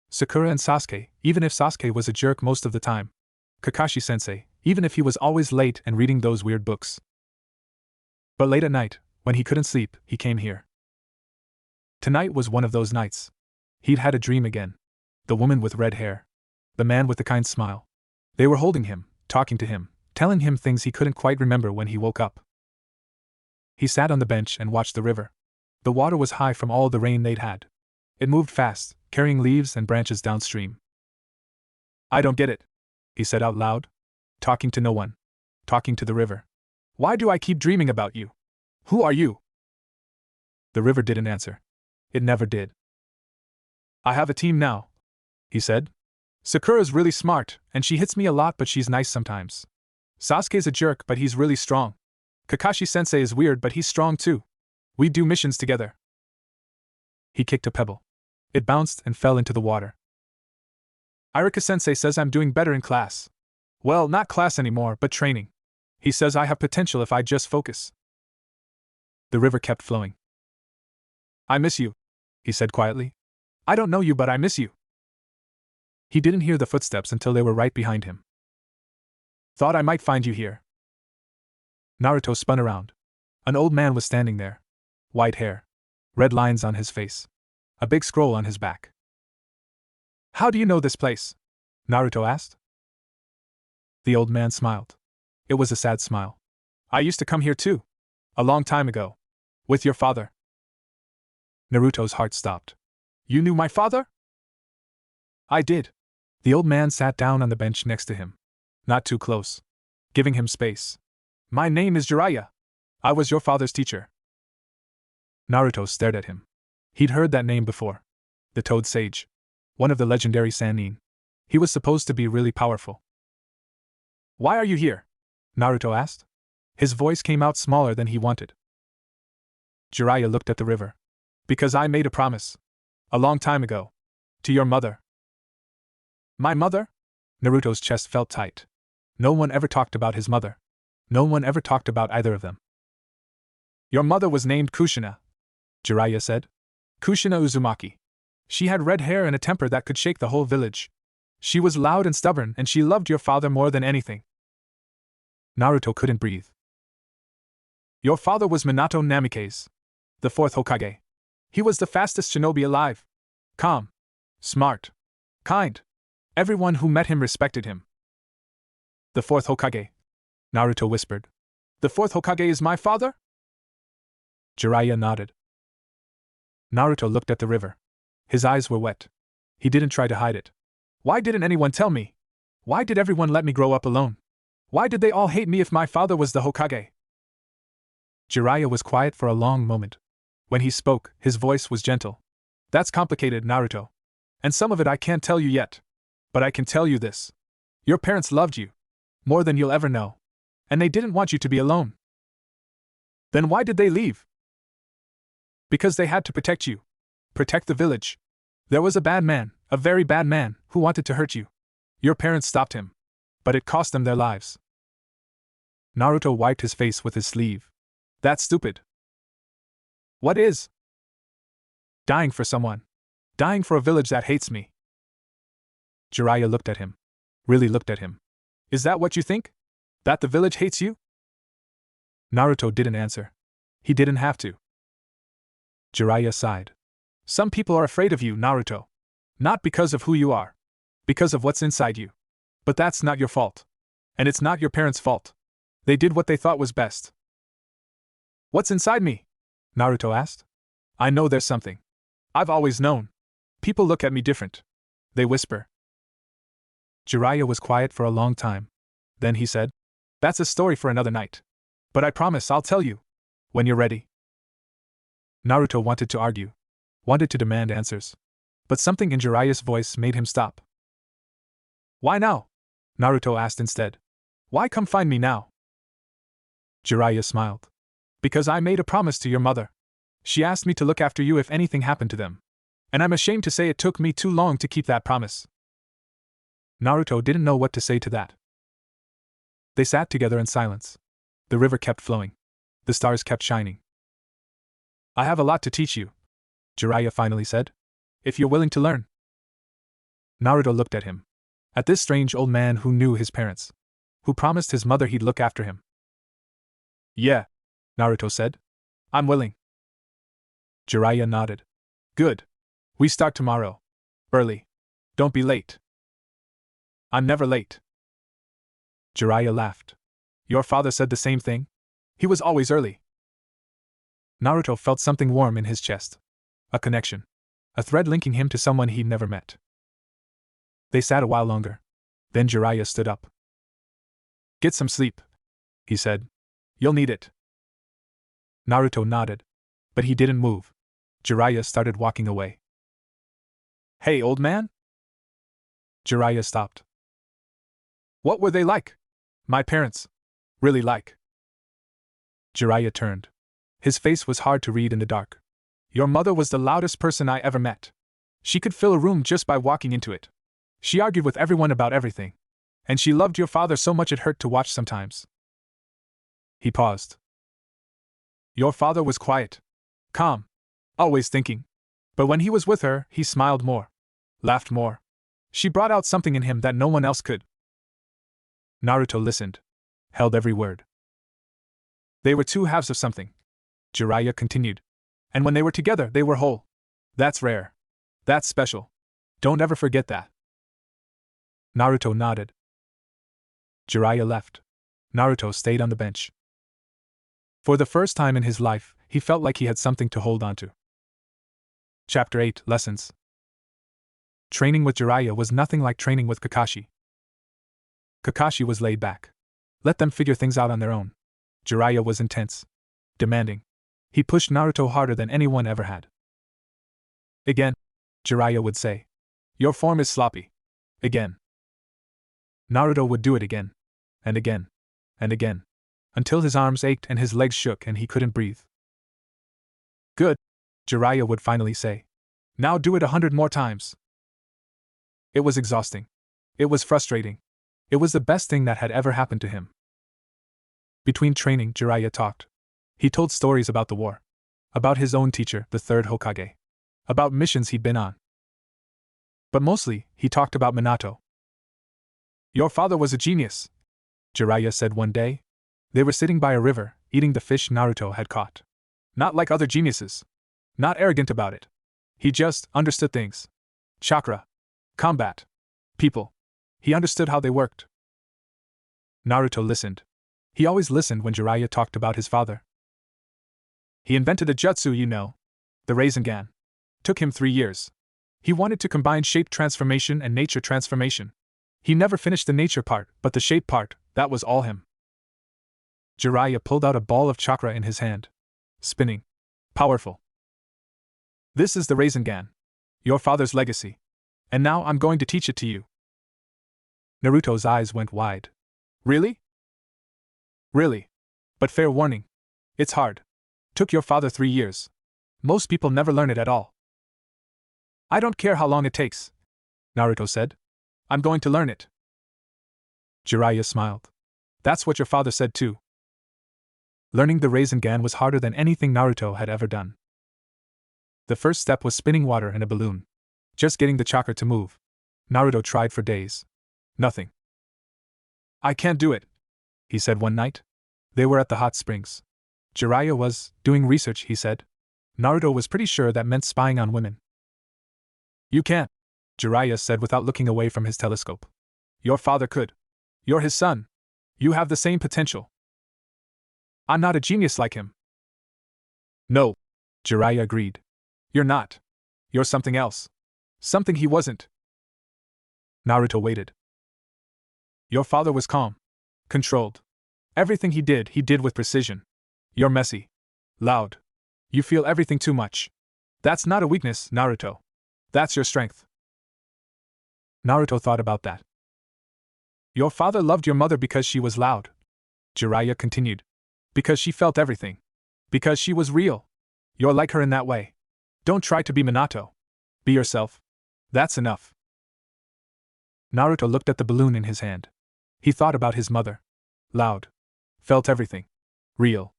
Sakura and Sasuke, even if Sasuke was a jerk most of the time. Kakashi-sensei, even if he was always late and reading those weird books. But late at night, when he couldn't sleep, he came here. Tonight was one of those nights. He'd had a dream again. The woman with red hair. The man with the kind smile. They were holding him, talking to him, telling him things he couldn't quite remember when he woke up. He sat on the bench and watched the river. The water was high from all the rain they'd had. It moved fast, carrying leaves and branches downstream. I don't get it, he said out loud. Talking to no one. Talking to the river. Why do I keep dreaming about you? Who are you? The river didn't answer. It never did. I have a team now, he said. Sakura's really smart, and she hits me a lot, but she's nice sometimes. Sasuke's a jerk, but he's really strong. Kakashi-sensei is weird, but he's strong too. We do missions together. He kicked a pebble. It bounced and fell into the water. Irika-sensei says I'm doing better in class. Well, not class anymore, but training. He says I have potential if I just focus. The river kept flowing. I miss you, he said quietly. I don't know you, but I miss you. He didn't hear the footsteps until they were right behind him. Thought I might find you here. Naruto spun around. An old man was standing there. White hair. Red lines on his face. A big scroll on his back. How do you know this place? Naruto asked. The old man smiled. It was a sad smile. I used to come here too. A long time ago. With your father. Naruto's heart stopped. You knew my father? I did. The old man sat down on the bench next to him. Not too close. Giving him space. My name is Jiraiya. I was your father's teacher. Naruto stared at him. He'd heard that name before. The Toad Sage. One of the legendary Sannin. He was supposed to be really powerful. Why are you here? Naruto asked. His voice came out smaller than he wanted. Jiraiya looked at the river. Because I made a promise. A long time ago. To your mother. My mother? Naruto's chest felt tight. No one ever talked about his mother. No one ever talked about either of them. Your mother was named Kushina, Jiraiya said. Kushina Uzumaki. She had red hair and a temper that could shake the whole village. She was loud and stubborn, and she loved your father more than anything. Naruto couldn't breathe. Your father was Minato Namikaze, the fourth Hokage. He was the fastest shinobi alive. Calm. Smart. Kind. Everyone who met him respected him. The fourth Hokage, Naruto whispered. The fourth Hokage is my father? Jiraiya nodded. Naruto looked at the river. His eyes were wet. He didn't try to hide it. Why didn't anyone tell me? Why did everyone let me grow up alone? Why did they all hate me if my father was the Hokage? Jiraiya was quiet for a long moment. When he spoke, his voice was gentle. That's complicated, Naruto. And some of it I can't tell you yet. But I can tell you this. Your parents loved you. More than you'll ever know. And they didn't want you to be alone. Then why did they leave? Because they had to protect you. Protect the village. There was a bad man, a very bad man, who wanted to hurt you. Your parents stopped him. But it cost them their lives. Naruto wiped his face with his sleeve. That's stupid. What is? Dying for someone. Dying for a village that hates me. Jiraiya looked at him. Really looked at him. Is that what you think? That the village hates you? Naruto didn't answer. He didn't have to. Jiraiya sighed. Some people are afraid of you, Naruto. Not because of who you are. Because of what's inside you. But that's not your fault. And it's not your parents' fault. They did what they thought was best. What's inside me? Naruto asked. I know there's something. I've always known. People look at me different. They whisper. Jiraiya was quiet for a long time. Then he said, That's a story for another night. But I promise I'll tell you. When you're ready. Naruto wanted to argue. Wanted to demand answers. But something in Jiraiya's voice made him stop. Why now? Naruto asked instead. Why come find me now? Jiraiya smiled. Because I made a promise to your mother. She asked me to look after you if anything happened to them. And I'm ashamed to say it took me too long to keep that promise. Naruto didn't know what to say to that. They sat together in silence. The river kept flowing. The stars kept shining. I have a lot to teach you, Jiraiya finally said. If you're willing to learn. Naruto looked at him. At this strange old man who knew his parents. Who promised his mother he'd look after him. Yeah, Naruto said. I'm willing. Jiraiya nodded. Good. We start tomorrow. Early. Don't be late. I'm never late. Jiraiya laughed. Your father said the same thing? He was always early. Naruto felt something warm in his chest. A connection. A thread linking him to someone he'd never met. They sat a while longer. Then Jiraiya stood up. Get some sleep, he said. You'll need it. Naruto nodded. But he didn't move. Jiraiya started walking away. Hey, old man? Jiraiya stopped. What were they like? My parents. Really like. Jiraiya turned. His face was hard to read in the dark. Your mother was the loudest person I ever met. She could fill a room just by walking into it. She argued with everyone about everything. And she loved your father so much it hurt to watch sometimes. He paused. Your father was quiet. Calm. Always thinking. But when he was with her, he smiled more. Laughed more. She brought out something in him that no one else could. Naruto listened. Held every word. They were two halves of something. Jiraiya continued. And when they were together, they were whole. That's rare. That's special. Don't ever forget that. Naruto nodded. Jiraiya left. Naruto stayed on the bench. For the first time in his life, he felt like he had something to hold on to. Chapter 8 Lessons. Training with Jiraiya was nothing like training with Kakashi. Kakashi was laid back. Let them figure things out on their own. Jiraiya was intense. Demanding. He pushed Naruto harder than anyone ever had. Again, Jiraiya would say. Your form is sloppy. Again. Naruto would do it again. And again. And again. Until his arms ached and his legs shook and he couldn't breathe. Good, Jiraiya would finally say. Now do it 100 more times. It was exhausting. It was frustrating. It was the best thing that had ever happened to him. Between training, Jiraiya talked. He told stories about the war. About his own teacher, the third Hokage. About missions he'd been on. But mostly, he talked about Minato. Your father was a genius, Jiraiya said one day. They were sitting by a river, eating the fish Naruto had caught. Not like other geniuses. Not arrogant about it. He just understood things. Chakra. Combat. People. He understood how they worked. Naruto listened. He always listened when Jiraiya talked about his father. He invented a jutsu, the Rasengan. Took him 3 years. He wanted to combine shape transformation and nature transformation. He never finished the nature part, but the shape part, that was all him. Jiraiya pulled out a ball of chakra in his hand. Spinning. Powerful. This is the Rasengan. Your father's legacy. And now I'm going to teach it to you. Naruto's eyes went wide. Really? Really. But fair warning. It's hard. Took your father 3 years. Most people never learn it at all. I don't care how long it takes, Naruto said. I'm going to learn it. Jiraiya smiled. That's what your father said too. Learning the Rasengan was harder than anything Naruto had ever done. The first step was spinning water in a balloon. Just getting the chakra to move. Naruto tried for days. Nothing. I can't do it, he said one night. They were at the hot springs. Jiraiya was doing research, he said. Naruto was pretty sure that meant spying on women. You can't, Jiraiya said without looking away from his telescope. Your father could. You're his son. You have the same potential. I'm not a genius like him. No, Jiraiya agreed. You're not. You're something else. Something he wasn't. Naruto waited. Your father was calm. Controlled. Everything he did with precision. You're messy. Loud. You feel everything too much. That's not a weakness, Naruto. That's your strength. Naruto thought about that. Your father loved your mother because she was loud, Jiraiya continued. Because she felt everything. Because she was real. You're like her in that way. Don't try to be Minato. Be yourself. That's enough. Naruto looked at the balloon in his hand. He thought about his mother. Loud. Felt everything. Real.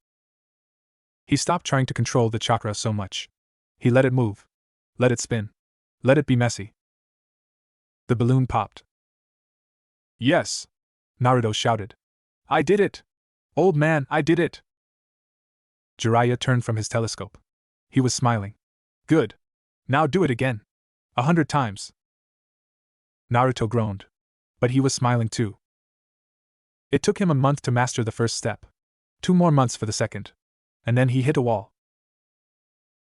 He stopped trying to control the chakra so much. He let it move. Let it spin. Let it be messy. The balloon popped. Yes! Naruto shouted. I did it! Old man, I did it! Jiraiya turned from his telescope. He was smiling. Good. Now do it again. 100 times. Naruto groaned. But he was smiling too. It took him a month to master the first step. 2 more months for the second. And then he hit a wall.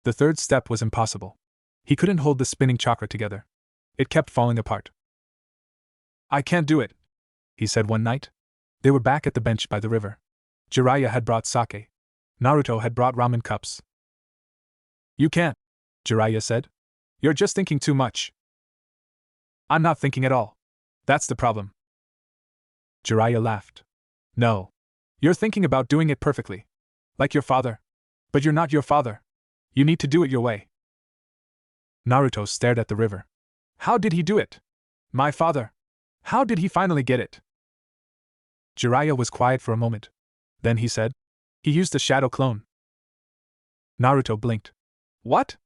The third step was impossible. He couldn't hold the spinning chakra together. It kept falling apart. I can't do it, he said one night. They were back at the bench by the river. Jiraiya had brought sake. Naruto had brought ramen cups. You can't, Jiraiya said. You're just thinking too much. I'm not thinking at all. That's the problem. Jiraiya laughed. No. You're thinking about doing it perfectly. Like your father. But you're not your father. You need to do it your way. Naruto stared at the river. How did he do it? My father. How did he finally get it? Jiraiya was quiet for a moment. Then he said, he used a shadow clone. Naruto blinked. What?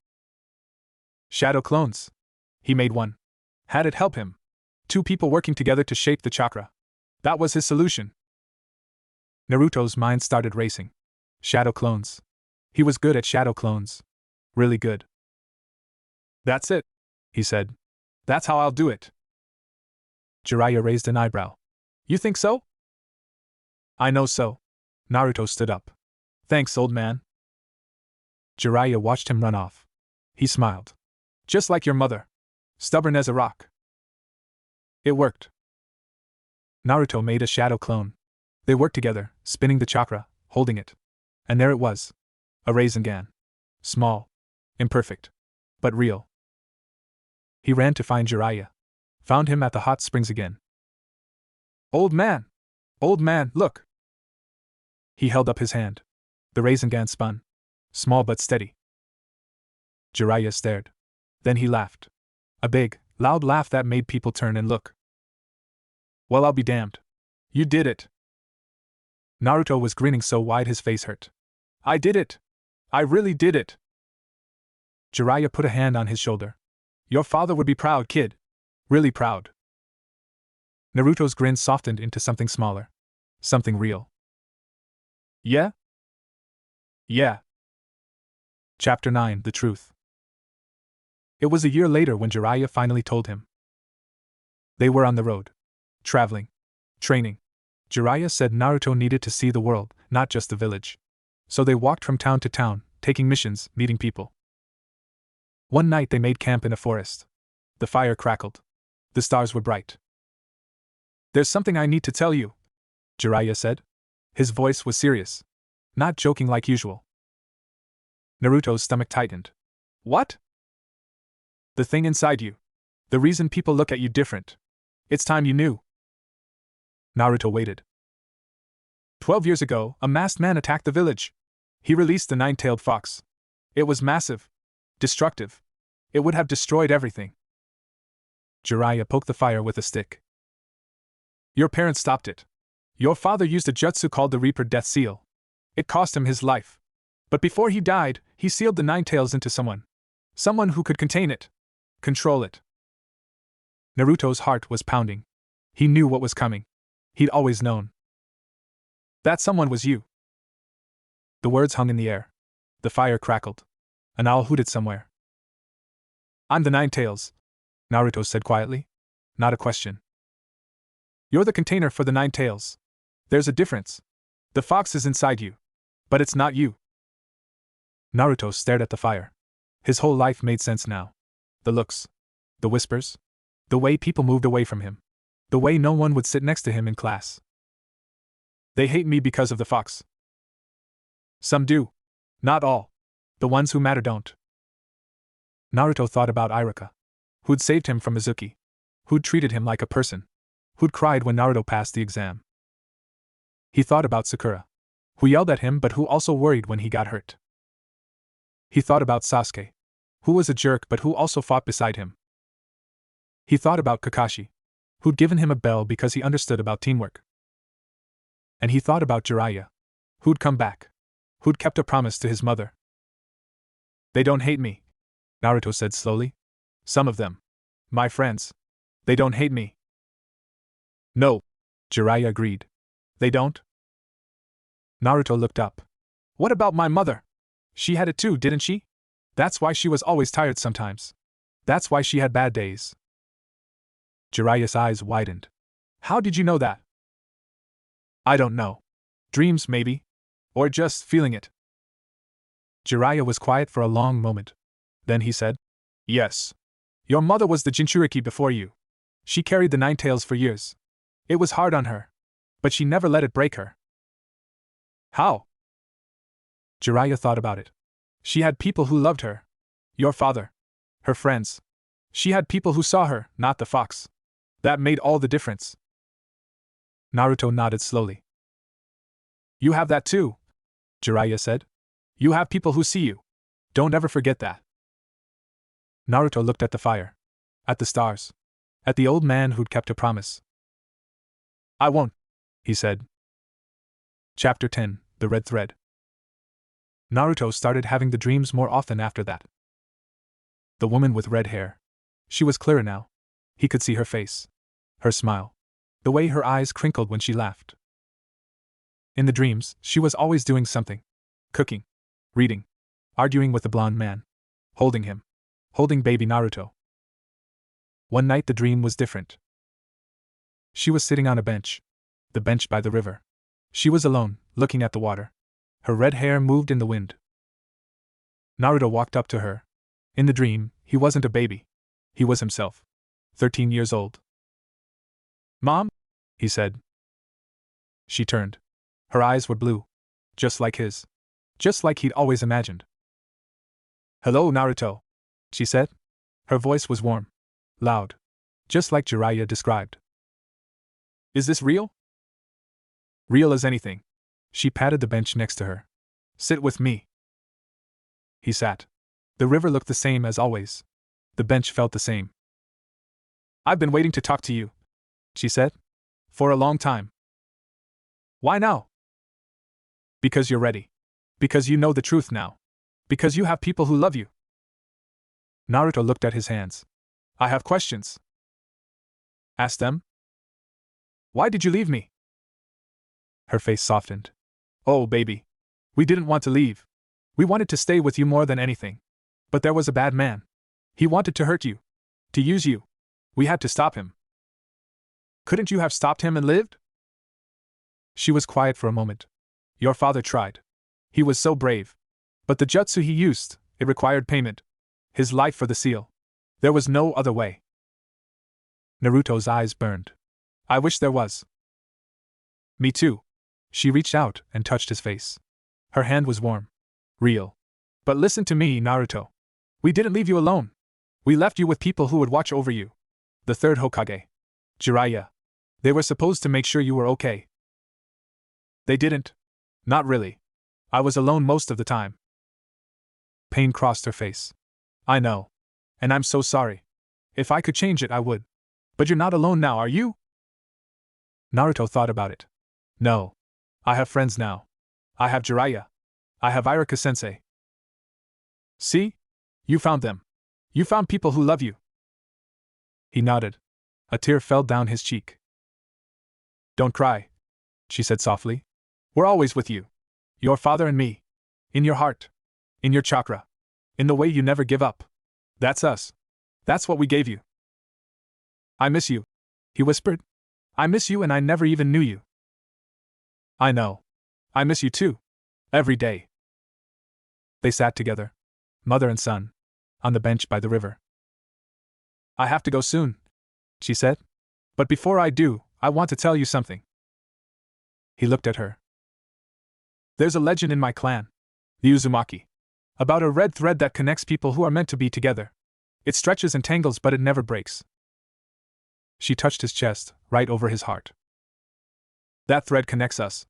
Shadow clones. He made one. Had it help him. 2 people working together to shape the chakra. That was his solution. Naruto's mind started racing. Shadow clones. He was good at shadow clones. Really good. That's it, he said. That's how I'll do it. Jiraiya raised an eyebrow. You think so? I know so. Naruto stood up. Thanks, old man. Jiraiya watched him run off. He smiled. Just like your mother. Stubborn as a rock. It worked. Naruto made a shadow clone. They worked together, spinning the chakra, holding it. And there it was. A Rasengan. Small. Imperfect. But real. He ran to find Jiraiya. Found him at the hot springs again. Old man! Old man, look! He held up his hand. The Rasengan spun. Small but steady. Jiraiya stared. Then he laughed. A big, loud laugh that made people turn and look. Well, I'll be damned. You did it. Naruto was grinning so wide his face hurt. I did it! I really did it! Jiraiya put a hand on his shoulder. Your father would be proud, kid. Really proud. Naruto's grin softened into something smaller. Something real. Yeah? Yeah. Chapter 9: The Truth. It was a year later when Jiraiya finally told him. They were on the road. Traveling. Training. Jiraiya said Naruto needed to see the world, not just the village. So they walked from town to town, taking missions, meeting people. One night they made camp in a forest. The fire crackled. The stars were bright. "There's something I need to tell you," Jiraiya said. His voice was serious. Not joking like usual. Naruto's stomach tightened. "What?" "The thing inside you. The reason people look at you different. It's time you knew." Naruto waited. 12 years ago, a masked man attacked the village. He released the nine-tailed fox. It was massive. Destructive. It would have destroyed everything. Jiraiya poked the fire with a stick. "Your parents stopped it. Your father used a jutsu called the Reaper Death Seal. It cost him his life. But before he died, he sealed the nine tails into someone. Someone who could contain it. Control it." Naruto's heart was pounding. He knew what was coming. He'd always known. "That someone was you." The words hung in the air. The fire crackled. An owl hooted somewhere. "I'm the Nine Tails," Naruto said quietly. Not a question. "You're the container for the Nine Tails. There's a difference. The fox is inside you. But it's not you." Naruto stared at the fire. His whole life made sense now. The looks. The whispers. The way people moved away from him. The way no one would sit next to him in class. "They hate me because of the fox." "Some do. Not all. The ones who matter don't." Naruto thought about Iruka. Who'd saved him from Mizuki. Who'd treated him like a person. Who'd cried when Naruto passed the exam. He thought about Sakura. Who yelled at him but who also worried when he got hurt. He thought about Sasuke. Who was a jerk but who also fought beside him. He thought about Kakashi. Who'd given him a bell because he understood about teamwork. And he thought about Jiraiya. Who'd come back. Who'd kept a promise to his mother. "They don't hate me," Naruto said slowly. "Some of them. My friends. They don't hate me." "No," Jiraiya agreed. "They don't?" Naruto looked up. "What about my mother? She had it too, didn't she? That's why she was always tired sometimes. That's why she had bad days." Jiraiya's eyes widened. "How did you know that?" "I don't know. Dreams, maybe. Or just feeling it." Jiraiya was quiet for a long moment. Then he said, "Yes. Your mother was the Jinchuriki before you. She carried the Nine Tails for years. It was hard on her. But she never let it break her." "How?" Jiraiya thought about it. "She had people who loved her. Your father. Her friends. She had people who saw her, not the fox. That made all the difference." Naruto nodded slowly. "You have that too," Jiraiya said. "You have people who see you. Don't ever forget that." Naruto looked at the fire. At the stars. At the old man who'd kept a promise. "I won't," he said. Chapter 10, The Red Thread. Naruto started having the dreams more often after that. The woman with red hair. She was clearer now. He could see her face. Her smile. The way her eyes crinkled when she laughed. In the dreams, she was always doing something. Cooking. Reading. Arguing with the blonde man. Holding him. Holding baby Naruto. One night the dream was different. She was sitting on a bench. The bench by the river. She was alone, looking at the water. Her red hair moved in the wind. Naruto walked up to her. In the dream, he wasn't a baby. He was himself. 13 years old. "Mom?" he said. She turned. Her eyes were blue. Just like his. Just like he'd always imagined. "Hello, Naruto," she said. Her voice was warm. Loud. Just like Jiraiya described. "Is this real?" "Real as anything." She patted the bench next to her. "Sit with me." He sat. The river looked the same as always. The bench felt the same. "I've been waiting to talk to you," she said. "For a long time." "Why now?" "Because you're ready. Because you know the truth now. Because you have people who love you." Naruto looked at his hands. "I have questions." "Ask them." "Why did you leave me?" Her face softened. "Oh, baby. We didn't want to leave. We wanted to stay with you more than anything. But there was a bad man. He wanted to hurt you. To use you. We had to stop him." "Couldn't you have stopped him and lived?" She was quiet for a moment. Your father tried. He was so brave. But the jutsu he used, it required payment. His life for the seal. There was no other way. Naruto's eyes burned. I wish there was. Me too. She reached out and touched his face. Her hand was warm. Real. But listen to me, Naruto. We didn't leave you alone. We left you with people who would watch over you. The third Hokage. Jiraiya. They were supposed to make sure you were okay. They didn't. Not really. I was alone most of the time. Pain crossed her face. I know. And I'm so sorry. If I could change it, I would. But you're not alone now, are you? Naruto thought about it. No. I have friends now. I have Jiraiya. I have Iruka-sensei. See? You found them. You found people who love you. He nodded. A tear fell down his cheek. Don't cry, she said softly. We're always with you. Your father and me. In your heart. In your chakra. In the way you never give up. That's us. That's what we gave you. I miss you, he whispered. I miss you and I never even knew you. I know. I miss you too. Every day. They sat together, mother and son, on the bench by the river. I have to go soon, she said. But before I do, I want to tell you something. He looked at her. There's a legend in my clan, the Uzumaki, about a red thread that connects people who are meant to be together. It stretches and tangles, but it never breaks. She touched his chest, right over his heart. That thread connects us.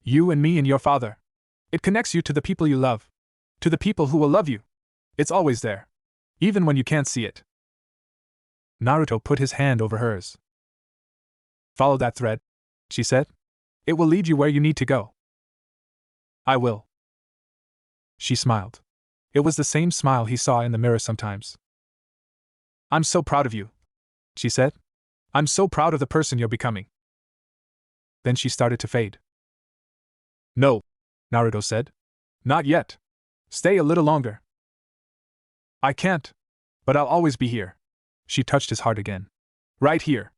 You and me and your father. It connects you to the people you love. To the people who will love you. It's always there. Even when you can't see it. Naruto put his hand over hers. Follow that thread, she said. It will lead you where you need to go. I will. She smiled. It was the same smile he saw in the mirror sometimes. I'm so proud of you, she said. I'm so proud of the person you're becoming. Then she started to fade. No, Naruto said. Not yet. Stay a little longer. I can't. But I'll always be here. She touched his heart again. Right here.